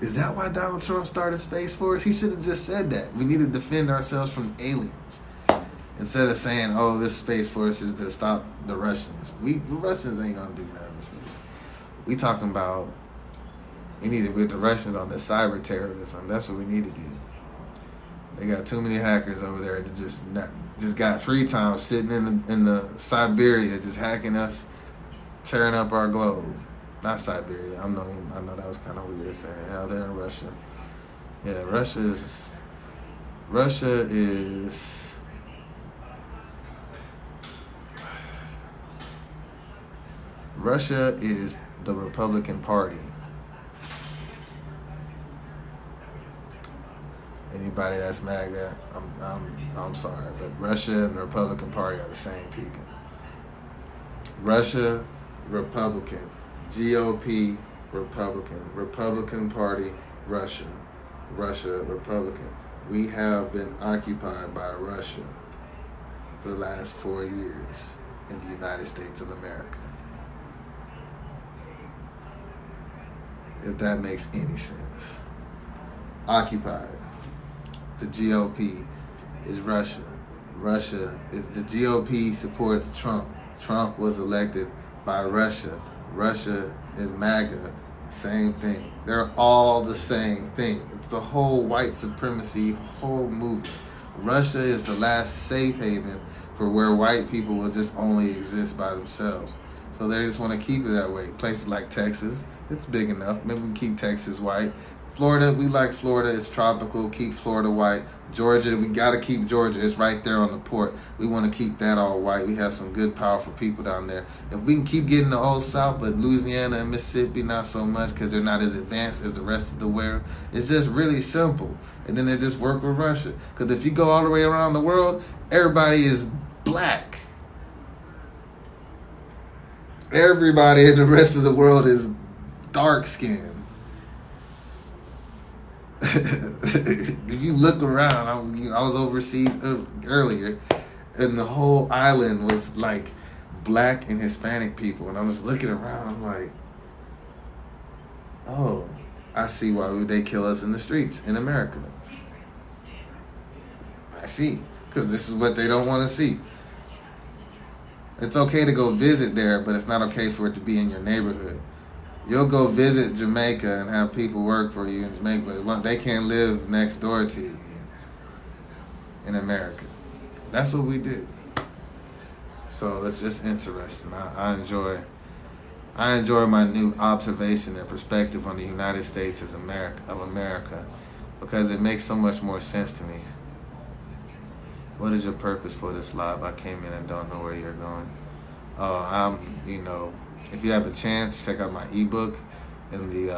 Is that why Donald Trump started Space Force? He should have just said that. We need to defend ourselves from aliens. Instead of saying, oh, this Space Force is to stop the Russians. The Russians ain't going to do nothing in space. We talking about, we need to get the Russians on this cyber terrorism. That's what we need to do. They got too many hackers over there that just got free time sitting in the Siberia just hacking us, tearing up our globe. Not Siberia. I know that was kind of weird saying. Yeah, they're in Russia. Yeah, Russia is the Republican Party. Anybody that's MAGA, I'm sorry, but Russia and the Republican Party are the same people. Russia, Republican, GOP, Republican Party, Russia, Republican. We have been occupied by Russia for the last 4 years in the United States of America. If that makes any sense. Occupied. The GOP is Russia. Russia is the GOP supports Trump. Trump was elected by Russia. Russia is MAGA. Same thing. They're all the same thing. It's the whole white supremacy, whole movement. Russia is the last safe haven for where white people will just only exist by themselves. So they just want to keep it that way. Places like Texas, it's big enough. Maybe we can keep Texas white. Florida, we like Florida. It's tropical. Keep Florida white. Georgia, we got to keep Georgia. It's right there on the port. We want to keep that all white. We have some good, powerful people down there. If we can keep getting the old South, but Louisiana and Mississippi, not so much because they're not as advanced as the rest of the world. It's just really simple. And then they just work with Russia. Because if you go all the way around the world, everybody is black. Everybody in the rest of the world is dark skinned. If you look around, I was overseas earlier, and the whole island was like black and Hispanic people. And I was looking around, I'm like, oh, I see why they kill us in the streets in America. I see, because this is what they don't want to see. It's okay to go visit there, but it's not okay for it to be in your neighborhood. You'll go visit Jamaica and have people work for you in Jamaica, but they can't live next door to you in America. That's what we do. So it's just interesting. I enjoy my new observation and perspective on the United States as America, because it makes so much more sense to me. What is your purpose for this live? I came in and don't know where you're going. If you have a chance, check out my ebook in the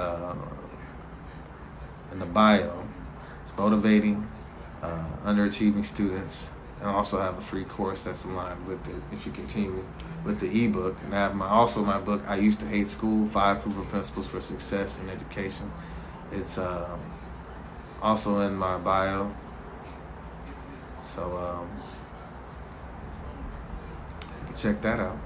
bio. It's motivating underachieving students, and I also have a free course that's aligned with it if you continue with the ebook. And I have my book, I Used to Hate School, 5 Proven Principles for Success in Education. It's also in my bio. So you can check that out.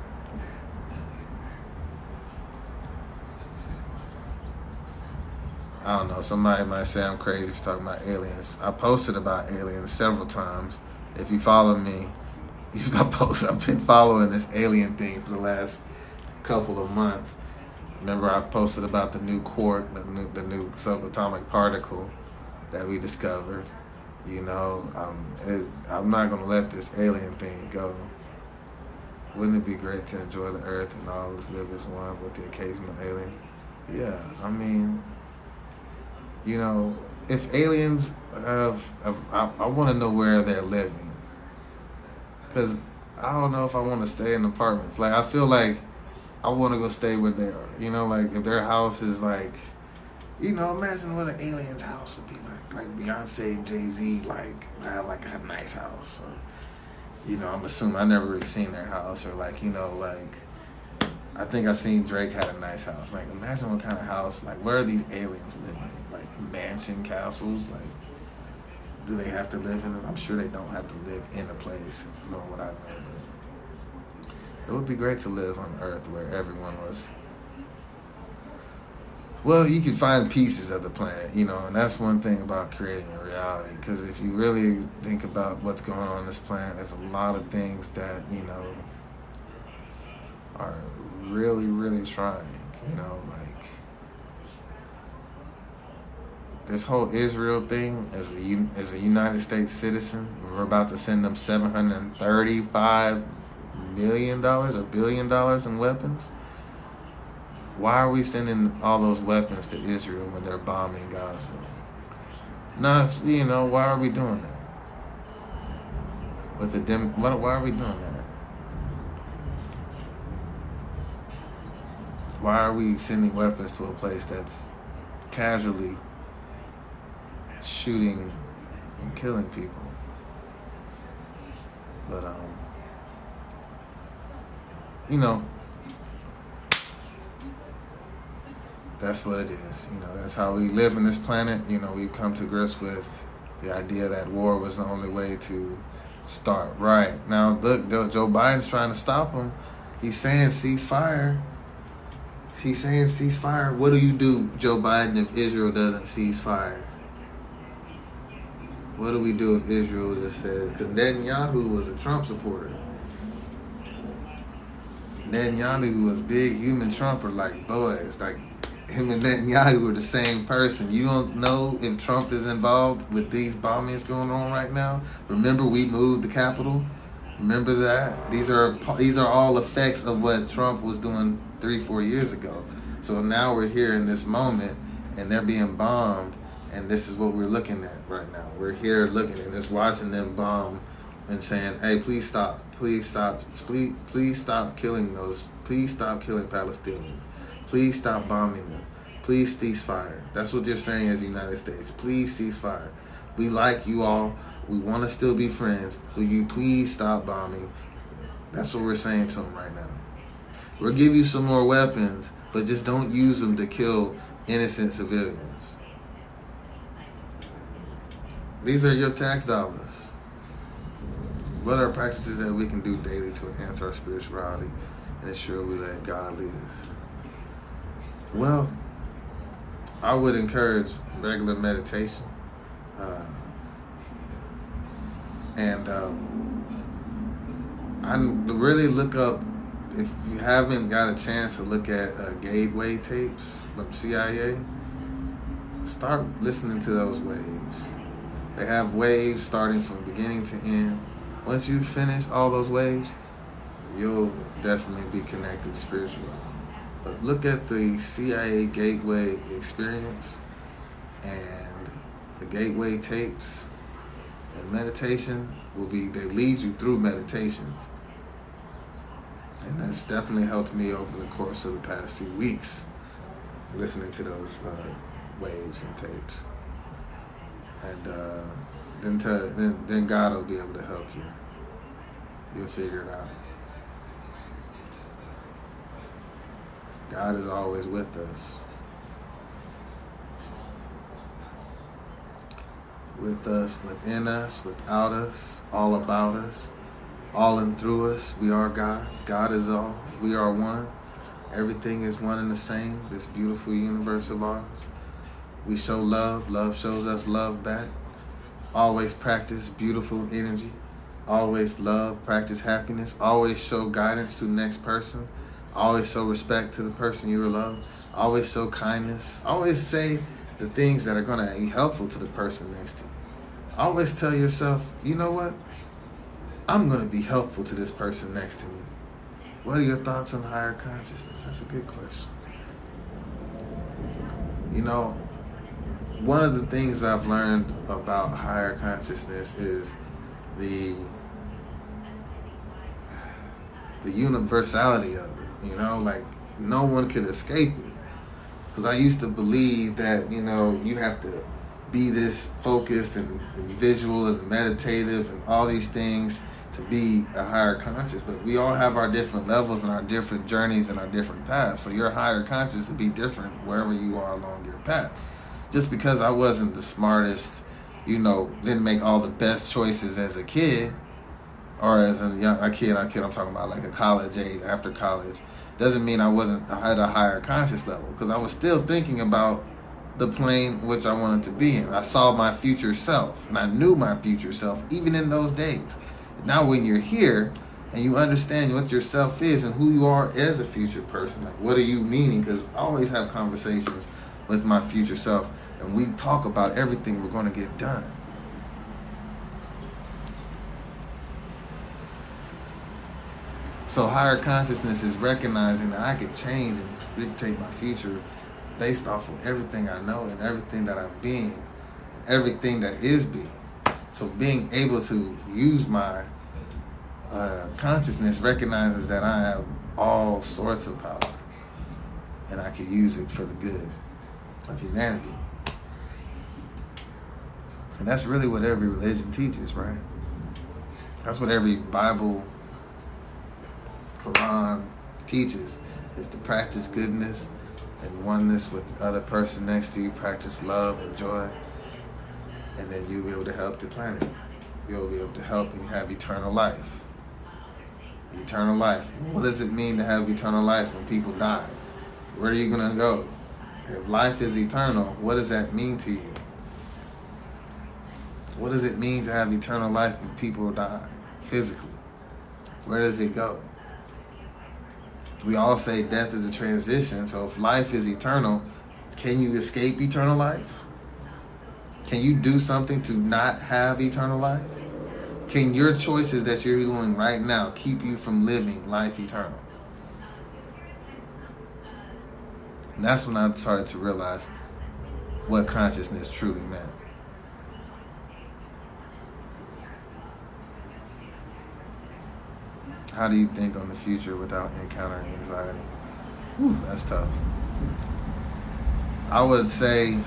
I don't know, somebody might say I'm crazy for talking about aliens. I posted about aliens several times. If you follow me, I've been following this alien thing for the last couple of months. Remember, I posted about the new quark, the new subatomic particle that we discovered. I'm not going to let this alien thing go. Wouldn't it be great to enjoy the earth and all is live as one with the occasional alien? Yeah, I mean, you know, if aliens I want to know where they're living. Because I don't know if I want to stay in apartments. Like, I feel like I want to go stay where they are. You know, like, if their house is like, you know, imagine what an alien's house would be like. Like, Beyonce and Jay-Z, like, have like a nice house. Or, you know, I'm assuming I never really seen their house. Or, like, you know, like, I think I seen Drake had a nice house. Like, imagine what kind of house, like, where are these aliens living in? Like, mansion castles? Like, do they have to live in it? I'm sure they don't have to live in a place, knowing what I know. But it would be great to live on Earth where everyone was. Well, you can find pieces of the planet, you know, and that's one thing about creating a reality. Because if you really think about what's going on this planet, there's a lot of things that, you know, are really, really trying, you know, like this whole Israel thing. As a United States citizen, we're about to send them $735 million or $1 billion in weapons. Why are we sending all those weapons to Israel when they're bombing Gaza? No, you know, why are we doing that? Why are we doing that? Why are we sending weapons to a place that's casually shooting and killing people? But you know, that's what it is. You know, that's how we live in this planet. You know, we've come to grips with the idea that war was the only way to start. Right. Now, look, Joe Biden's trying to stop him. He's saying ceasefire. He's saying ceasefire. What do you do, Joe Biden, if Israel doesn't cease fire? What do we do if Israel just says... Because Netanyahu was a Trump supporter. Netanyahu was big human Trumper, like boys. Like, him and Netanyahu were the same person. You don't know if Trump is involved with these bombings going on right now? Remember, we moved the Capitol? Remember that? These are all effects of what Trump was doing 3-4 years ago. So now we're here in this moment, and they're being bombed, and this is what we're looking at right now. We're here looking and just watching them bomb and saying, hey, please stop. Please stop. Please stop killing those. Please stop killing Palestinians. Please stop bombing them. Please cease fire. That's what you're saying as the United States. Please cease fire. We like you all. We want to still be friends. Will you please stop bombing? That's what we're saying to them right now. We'll give you some more weapons, but just don't use them to kill innocent civilians. These are your tax dollars. What are practices that we can do daily to enhance our spirituality and ensure we let God lead us? Well, I would encourage regular meditation. I really look up, if you haven't got a chance to look at gateway tapes from CIA, start listening to those waves. They have waves starting from beginning to end. Once you finish all those waves, you'll definitely be connected spiritually. But look at the CIA Gateway experience and the Gateway tapes. And meditation they lead you through meditations. And that's definitely helped me over the course of the past few weeks, listening to those waves and tapes. And then God will be able to help you. You'll figure it out. God is always with us. With us, within us, without us, all about us, all and through us. We are God. God is all. We are one. Everything is one and the same. This beautiful universe of ours. We show love. Love shows us love back. Always practice beautiful energy. Always love, practice happiness. Always show guidance to the next person. Always show respect to the person you love. Always show kindness. Always say the things that are going to be helpful to the person next to you. Always tell yourself, you know what? I'm going to be helpful to this person next to me. What are your thoughts on higher consciousness? That's a good question. You know, one of the things I've learned about higher consciousness is the universality of it. You know, like no one can escape it. Because I used to believe that, you know, you have to be this focused and visual and meditative and all these things to be a higher conscious. But we all have our different levels and our different journeys and our different paths. So your higher conscious will be different wherever you are along your path. Just because I wasn't the smartest, you know, didn't make all the best choices as a kid, or as a kid, I'm talking about like a college age, after college, doesn't mean I wasn't at a higher conscious level, because I was still thinking about the plane which I wanted to be in. I saw my future self, and I knew my future self even in those days. Now when you're here and you understand what your self is and who you are as a future person, like what are you meaning? Because I always have conversations with my future self, and we talk about everything we're going to get done. So higher consciousness is recognizing that I could change and dictate my future based off of everything I know and everything that I'm being, everything that is being. So being able to use my consciousness recognizes that I have all sorts of power, and I can use it for the good of humanity. And that's really what every religion teaches, right? That's what every Bible, Quran teaches, is to practice goodness and oneness with the other person next to you, practice love and joy, and then you'll be able to help the planet. You'll be able to help and have eternal life. Eternal life. What does it mean to have eternal life when people die? Where are you going to go? If life is eternal, what does that mean to you? What does it mean to have eternal life if people die physically? Where does it go? We all say death is a transition, so if life is eternal, can you escape eternal life? Can you do something to not have eternal life? Can your choices that you're doing right now keep you from living life eternal? And that's when I started to realize what consciousness truly meant. How do you think on the future without encountering anxiety? Whew, that's tough. I would say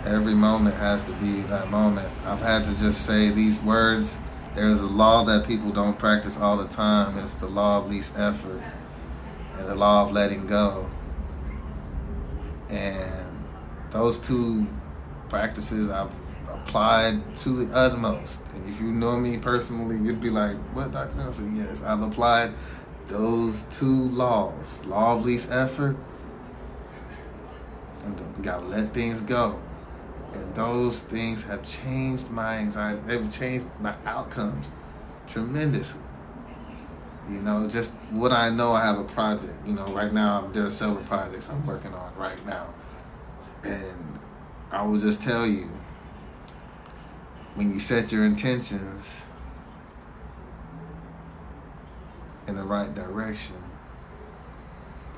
every moment has to be that moment. I've had to just say these words. There's a law that people don't practice all the time. It's the law of least effort and the law of letting go. And those two practices I've applied to the utmost. And if you know me personally, you'd be like, what, Dr. Nelson? Yes, I've applied those two laws. Law of least effort, and you gotta let things go. And those things have changed my anxiety. They've changed my outcomes tremendously. You know, just what I know, I have a project. You know, right now there are several projects I'm working on right now. And I will just tell you, when you set your intentions in the right direction,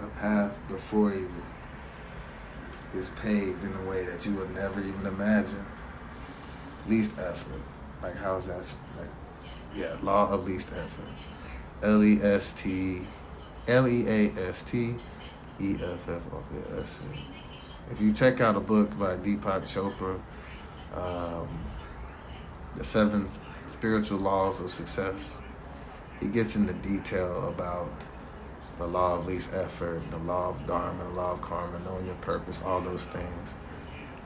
the path before you is paved in a way that you would never even imagine. Least effort. Like, how is that? Like, yeah, law of least effort. Leastefforts. If you check out a book by Deepak Chopra, The 7 Spiritual Laws of Success, he gets into detail about the law of least effort, the law of dharma, the law of karma, knowing your purpose, all those things.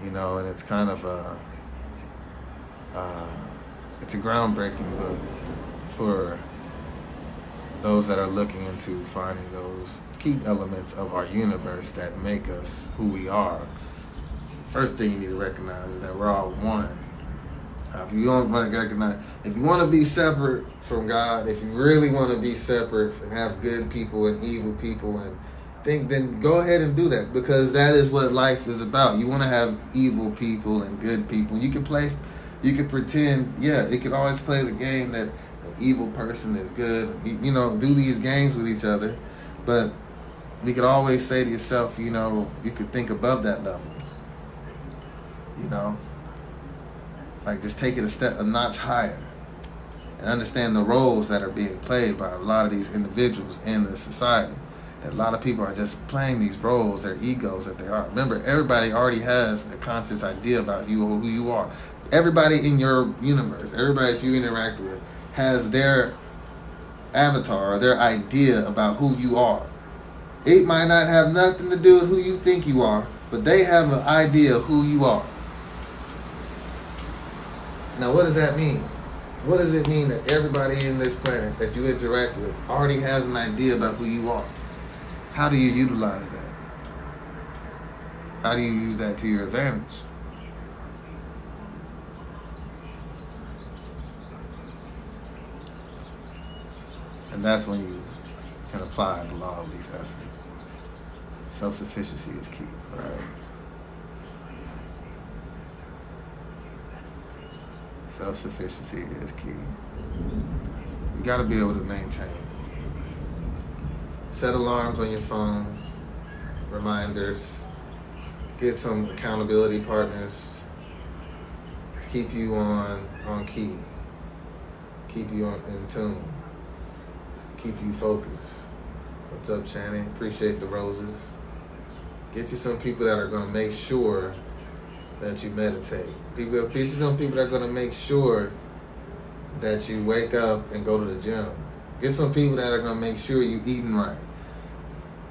You know, and it's kind of it's a groundbreaking book for those that are looking into finding those key elements of our universe that make us who we are. First thing you need to recognize is that we're all one. If you don't want to recognize, if you want to be separate from God, if you really want to be separate and have good people and evil people and think, then go ahead and do that, because that is what life is about. You want to have evil people and good people. You can pretend, yeah, it can always play the game that the evil person is good. You know, do these games with each other, but we could always say to yourself, you know, you could think above that level. You know, like just take it a notch higher, and understand the roles that are being played by a lot of these individuals in the society. And a lot of people are just playing these roles, their egos that they are. Remember, everybody already has a conscious idea about you or who you are. Everybody in your universe, everybody that you interact with, has their avatar or their idea about who you are. It might not have nothing to do with who you think you are, but they have an idea of who you are. Now, what does that mean? What does it mean that everybody in this planet that you interact with already has an idea about who you are? How do you utilize that? How do you use that to your advantage? And that's when you can apply the law of least effort. Self-sufficiency is key, right? Self-sufficiency is key. You got to be able to maintain. Set alarms on your phone, reminders, get some accountability partners to keep you on key, keep you in tune, keep you focused. What's up, Channing? Appreciate the roses. Get you some people that are going to make sure that you meditate. Get you some people that are going to make sure that you wake up and go to the gym. Get some people that are going to make sure you're eating right.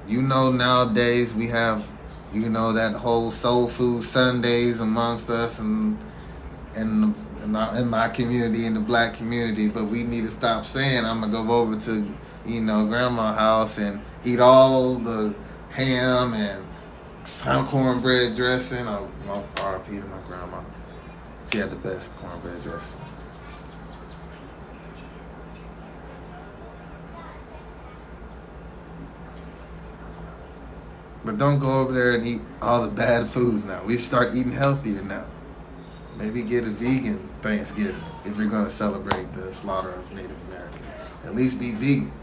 You know, nowadays we have, you know, that whole soul food Sundays amongst us and in my community, in the black community, but we need to stop saying I'm going to go over to, you know, grandma's house and eat all the ham and some cornbread dressing. Oh, R.I.P. to my grandma. She had the best cornbread dressing. But don't go over there and eat all the bad foods now. We start eating healthier now. Maybe get a vegan Thanksgiving if you're going to celebrate the slaughter of Native Americans. At least be vegan.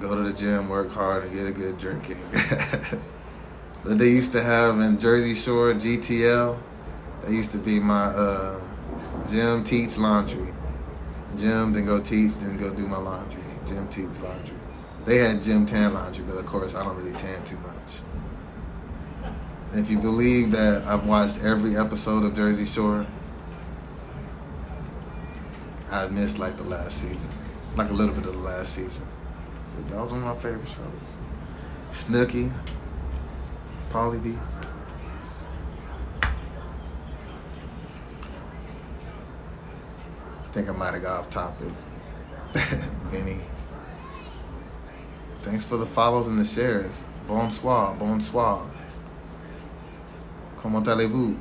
Go to the gym, work hard, and get a good drinking. But they used to have in Jersey Shore, GTL, that used to be my gym, teach, laundry. Gym, then go teach, then go do my laundry. Gym, teach, laundry. They had gym, tan, laundry, but of course I don't really tan too much. And if you believe that I've watched every episode of Jersey Shore, I missed like the last season. Like a little bit of the last season. But that was one of my favorite shows. Snooki, Pauly D. I think I might have got off topic. Vinny. Thanks for the follows and the shares. Bonsoir, bonsoir. Comment allez-vous?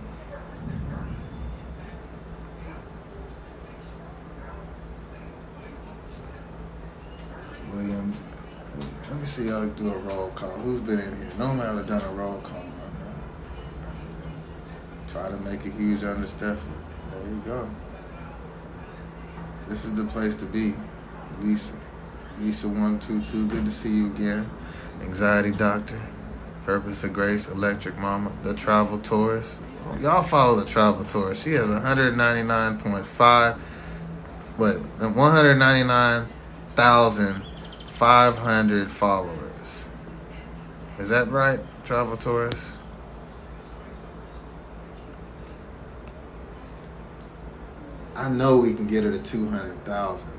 Williams. Let me see y'all do a roll call. Who's been in here? Normally I would have done a roll call right now. Try to make a huge understatement. There you go. This is the place to be. Lisa. Lisa 122, good to see you again. Anxiety Doctor. Purpose of Grace, Electric Mama, The Travel Tourist. Oh, y'all follow The Travel Tourist. She has 199,500 followers. Is that right, Travel Tourist? I know we can get her to 200,000.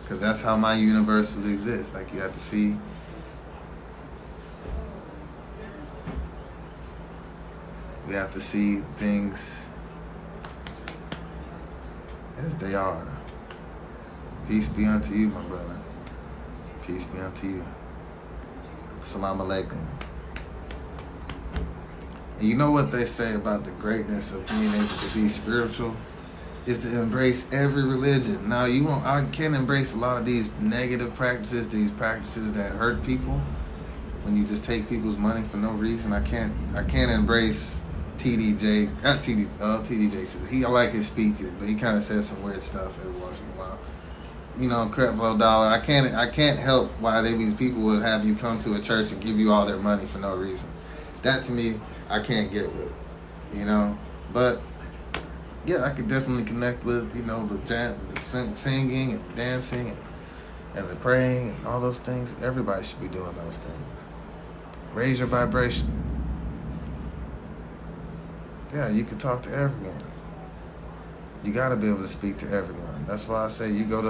Because that's how my universe would exist. Like, you have to see. We have to see things as they are. Peace be unto you, my brother. Peace be unto you. Assalamu alaikum. And you know what they say about the greatness of being able to be spiritual? Is to embrace every religion. Now, I can embrace a lot of these negative practices, these practices that hurt people, when you just take people's money for no reason. I can't embrace TDJ. Not TDJ says I like his speaker, but he kind of says some weird stuff every once in a while. You know, Creflo Dollar. I can't help why these people would have you come to a church and give you all their money for no reason. That to me, I can't get with. You know, but yeah, I could definitely connect with the singing and dancing and the praying and all those things. Everybody should be doing those things. Raise your vibration. Yeah, you can talk to everyone. You gotta be able to speak to everyone. That's why I say you could go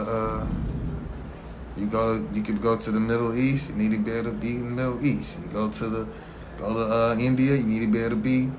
to the Middle East, you need to be able to be in the Middle East. You go to India, you need to be able to be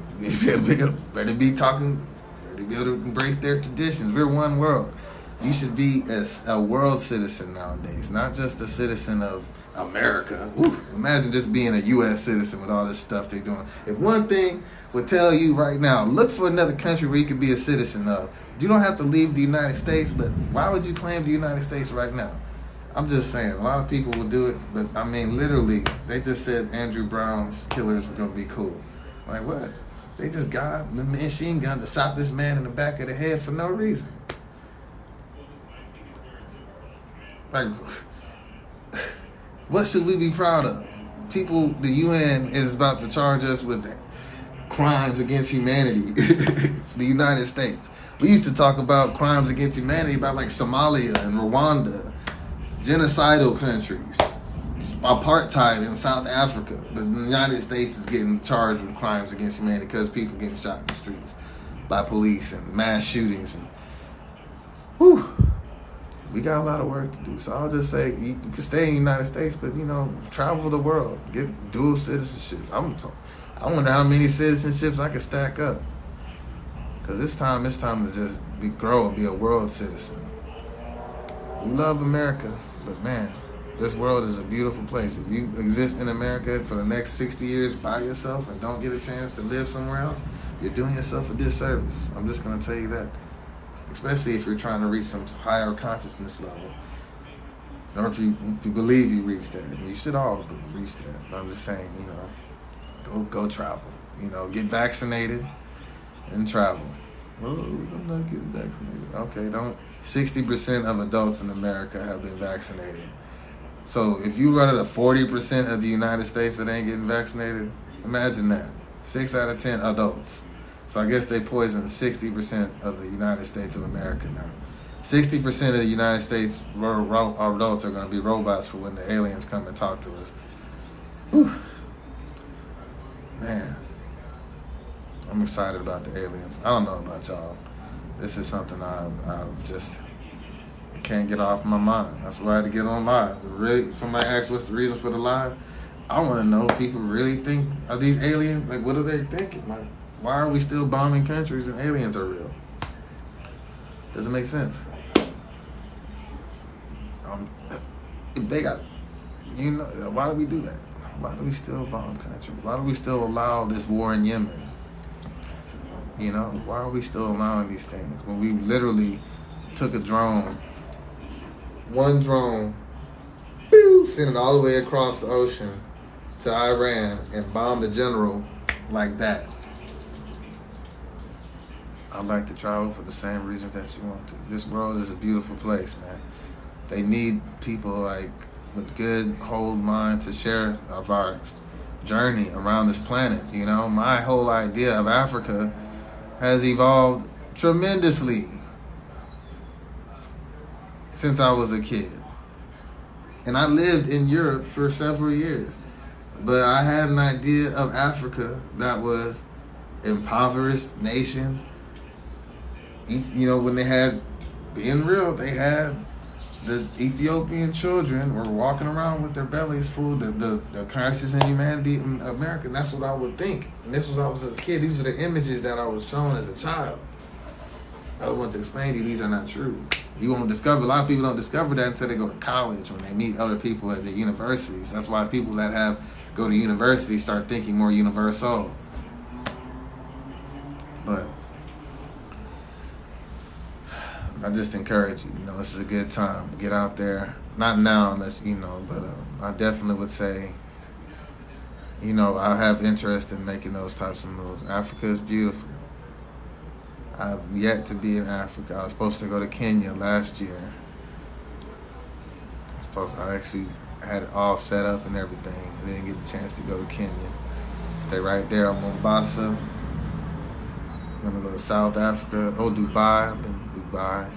better be able to embrace their traditions. We're one world. You should be a world citizen nowadays, not just a citizen of America. Woo, imagine just being a U.S. citizen with all this stuff they're doing. If one thing would tell you right now, look for another country where you could be a citizen of. You don't have to leave the United States, but why would you claim the United States right now? I'm just saying, a lot of people will do it, but I mean, literally, they just said Andrew Brown's killers were going to be cool. Like, what? They just got the machine gun to shot this man in the back of the head for no reason. Like, what should we be proud of? The UN is about to charge us with crimes against humanity. The United States. We used to talk about crimes against humanity about like Somalia and Rwanda, genocidal countries, apartheid in South Africa. But the United States is getting charged with crimes against humanity because people getting shot in the streets by police and mass shootings. And whew, we got a lot of work to do. So I'll just say you can stay in the United States, but travel the world, get dual citizenships. I wonder how many citizenships I can stack up. Because it's time to just grow and be a world citizen. We love America, but man, this world is a beautiful place. If you exist in America for the next 60 years by yourself and don't get a chance to live somewhere else, you're doing yourself a disservice. I'm just going to tell you that. Especially if you're trying to reach some higher consciousness level. Or if you believe you reached that. And you should all reach that. But I'm just saying, go travel. Get vaccinated and travel. Oh, I'm not getting vaccinated. Okay, 60% of adults in America have been vaccinated. So if you run at 40% of the United States that ain't getting vaccinated, imagine that. 6 out of 10 adults. So I guess they poisoned 60% of the United States of America now. 60% of the United States adults are going to be robots for when the aliens come and talk to us. Whew. Man. I'm excited about the aliens. I don't know about y'all. This is something I just can't get off my mind. That's why I had to get on live. Somebody asked what's the reason for the live. I want to know if people really think, are these aliens? Like, what are they thinking? Like, why are we still bombing countries and aliens are real? Doesn't make sense. If they got, why do we do that? Why do we still bomb countries? Why do we still allow this war in Yemen? Why are we still allowing these things when we literally took a drone, one drone, sent it all the way across the ocean to Iran and bombed a general like that? I'd like to travel for the same reason that you want to. This world is a beautiful place, man. They need people like with good whole mind to share of our journey around this planet. My whole idea of Africa has evolved tremendously since I was a kid. And I lived in Europe for several years. But I had an idea of Africa that was impoverished nations. When they had, being real, they had the Ethiopian children were walking around with their bellies full of the crisis in humanity in America. And that's what I would think. And this was I was as a kid. These were the images that I was shown as a child. I don't want to explain to you these are not true. You won't discover, a lot of people don't discover that until they go to college, when they meet other people at the universities. That's why people that go to university start thinking more universal. But I just encourage you, this is a good time to get out there. Not now, unless, but I definitely would say I have interest in making those types of moves. Africa is beautiful. I've yet to be in Africa. I was supposed to go to Kenya last year. I actually had it all set up and everything. I didn't get a chance to go to Kenya. Stay right there on Mombasa. I'm gonna go to South Africa. Dubai. I've been to Dubai.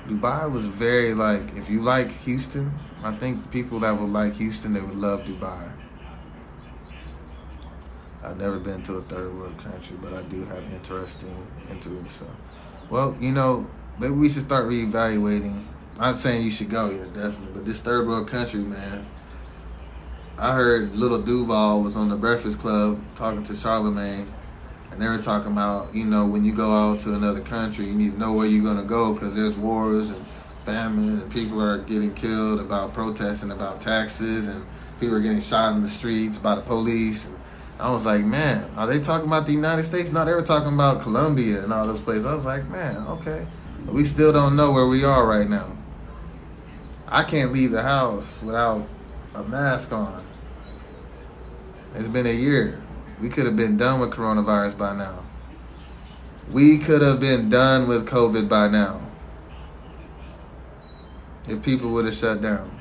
Dubai was very if you like Houston, I think people that would like Houston, they would love Dubai. I've never been to a third world country, but I do have interest into it. So, maybe we should start reevaluating. I'm not saying you should go yet, definitely, but this third world country, man. I heard Little Duval was on the Breakfast Club talking to Charlemagne, and they were talking about, when you go out to another country, you need to know where you're going to go because there's wars and famine and people are getting killed about protesting about taxes and people are getting shot in the streets by the police. And I was like, man, are they talking about the United States? No, they were talking about Colombia and all those places. I was like, man, okay. But we still don't know where we are right now. I can't leave the house without a mask on. It's been a year. We could have been done with coronavirus by now. We could have been done with COVID by now if people would have shut down.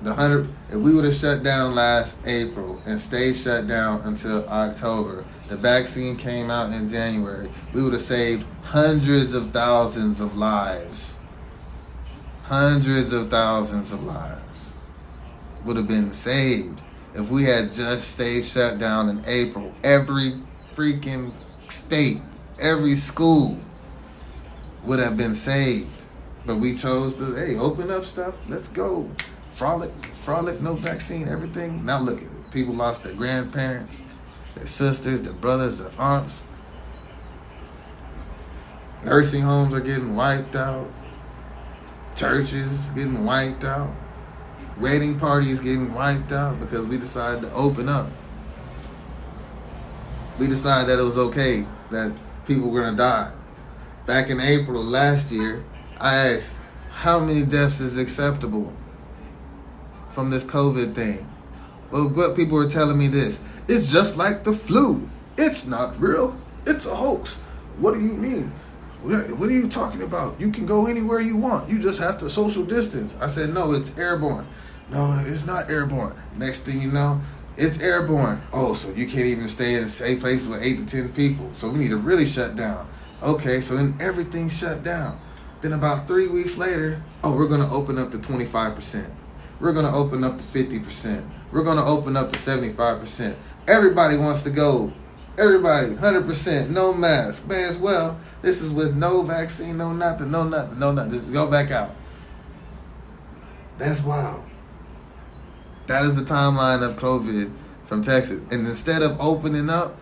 If we would have shut down last April and stayed shut down until October, the vaccine came out in January, we would have saved hundreds of thousands of lives. Hundreds of thousands of lives would have been saved if we had just stayed shut down in April. Every freaking state, every school would have been saved. But we chose to, open up stuff. Let's go. Frolic, no vaccine, everything. Now look at it. People lost their grandparents, their sisters, their brothers, their aunts. Nursing homes are getting wiped out. Churches getting wiped out. Wedding parties getting wiped out because we decided to open up. We decided that it was okay that people were going to die. Back in April of last year, I asked, how many deaths is acceptable from this COVID thing? Well, what people were telling me this, it's just like the flu. It's not real. It's a hoax. What do you mean? What are you talking about? You can go anywhere you want. You just have to social distance. I said, no, it's airborne. No, it's not airborne. Next thing you know, it's airborne. Oh, so you can't even stay in the same place with 8 to 10 people. So we need to really shut down. Okay, so then everything shut down. Then about 3 weeks later, we're going to open up to 25%. We're going to open up to 50%. We're going to open up to 75%. Everybody wants to go. Everybody, 100%, no mask. Man, as well, this is with no vaccine, no nothing. Just go back out. That's wild. That is the timeline of COVID from Texas. And instead of opening up,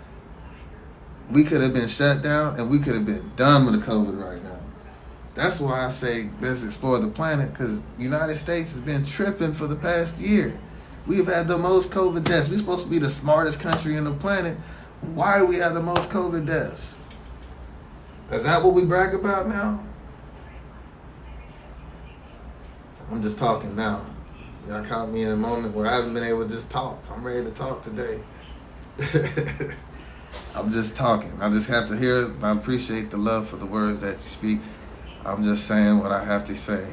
we could have been shut down and we could have been done with the COVID right now. That's why I say let's explore the planet, because the United States has been tripping for the past year. We've had the most COVID deaths. We're supposed to be the smartest country on the planet. Why do we have the most COVID deaths? Is that what we brag about now? I'm just talking now. Y'all caught me in a moment where I haven't been able to just talk. I'm ready to talk today. I'm just talking. I just have to hear it. I appreciate the love for the words that you speak. I'm just saying what I have to say.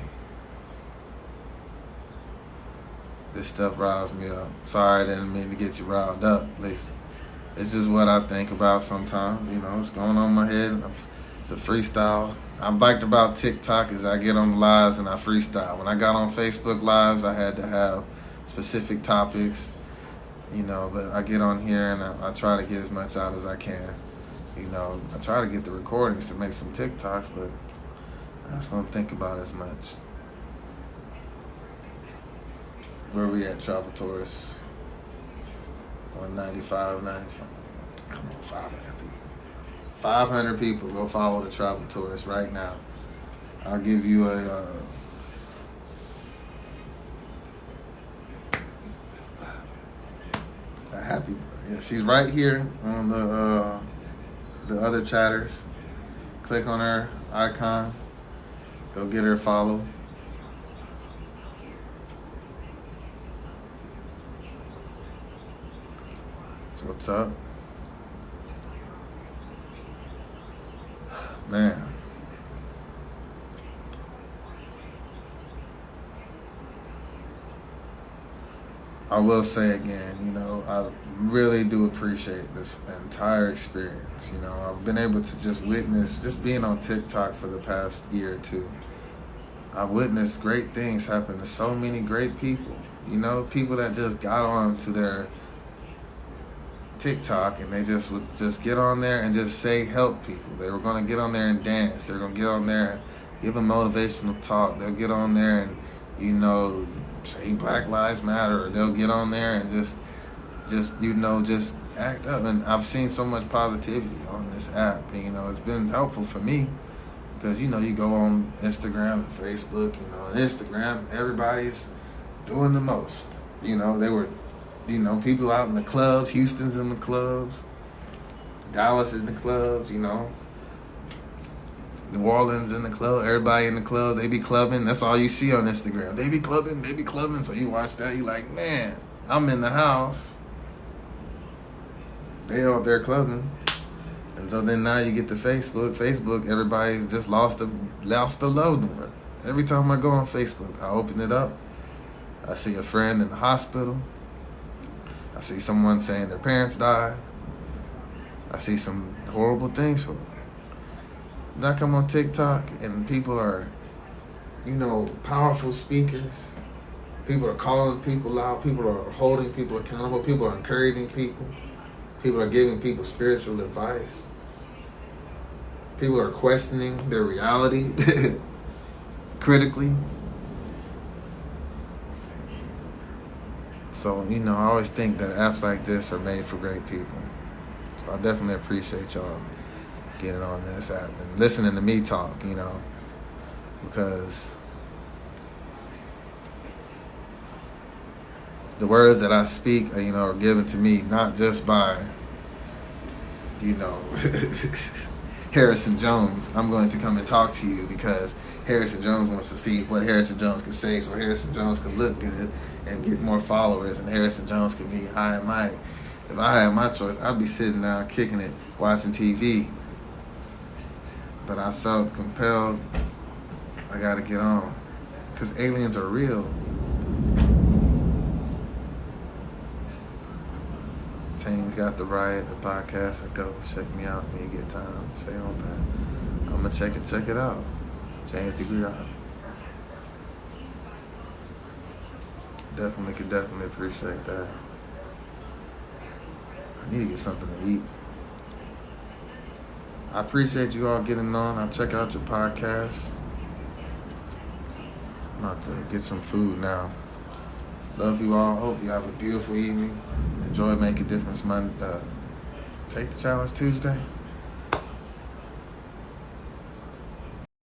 This stuff riles me up. Sorry I didn't mean to get you riled up, at least. It's just what I think about sometimes. It's going on in my head. It's a freestyle. I'm liked about TikTok is I get on the lives and I freestyle. When I got on Facebook Lives, I had to have specific topics, but I get on here and I try to get as much out as I can. I try to get the recordings to make some TikToks, but I just don't think about it as much. Where we at, Travel Tourist? 195, 95. Come on, 500 people. 500 people go follow the Travel Tourist right now. I'll give you a happy. Yeah, she's right here on the other chatters. Click on her icon. Go get her a follow. What's up? Man. I will say again, I really do appreciate this entire experience. I've been able to just witness, just being on TikTok for the past year or two. I've witnessed great things happen to so many great people. People that just got on to their TikTok and they just would just get on there and just say help people. They were going to get on there and dance. They're going to get on there and give a motivational talk. They'll get on there and, say Black Lives Matter, or they'll get on there and just act up. And I've seen so much positivity on this app, and it's been helpful for me because you go on Instagram and Facebook. Instagram, everybody's doing the most. They were, people out in the clubs. Houston's in the clubs, Dallas in the clubs. New Orleans in the club, everybody in the club, they be clubbing. That's all you see on Instagram. They be clubbing. So you watch that, you like, man, I'm in the house. They out there clubbing. And so then now you get to Facebook. Facebook, everybody's just lost a loved one. Every time I go on Facebook, I open it up. I see a friend in the hospital. I see someone saying their parents died. I see some horrible things for them. Then I come on TikTok and people are, powerful speakers. People are calling people out. People are holding people accountable. People are encouraging people. People are giving people spiritual advice. People are questioning their reality critically. So, I always think that apps like this are made for great people. So I definitely appreciate y'all getting on this app and listening to me talk, because the words that I speak, are given to me not just by, Harrison Jones. I'm going to come and talk to you because Harrison Jones wants to see what Harrison Jones can say so Harrison Jones can look good and get more followers and Harrison Jones can be high and mighty. If I had my choice, I'd be sitting down, kicking it, watching TV. But I felt compelled, I gotta get on. Because aliens are real. Change Got the Riot, the podcast. Go check me out when you get time. Stay on that. I'm gonna check it out. Change Degree Out. Definitely appreciate that. I need to get something to eat. I appreciate you all getting on. I'll check out your podcast. I'm about to get some food now. Love you all. Hope you have a beautiful evening. Enjoy Make a Difference Monday. Take the Challenge Tuesday.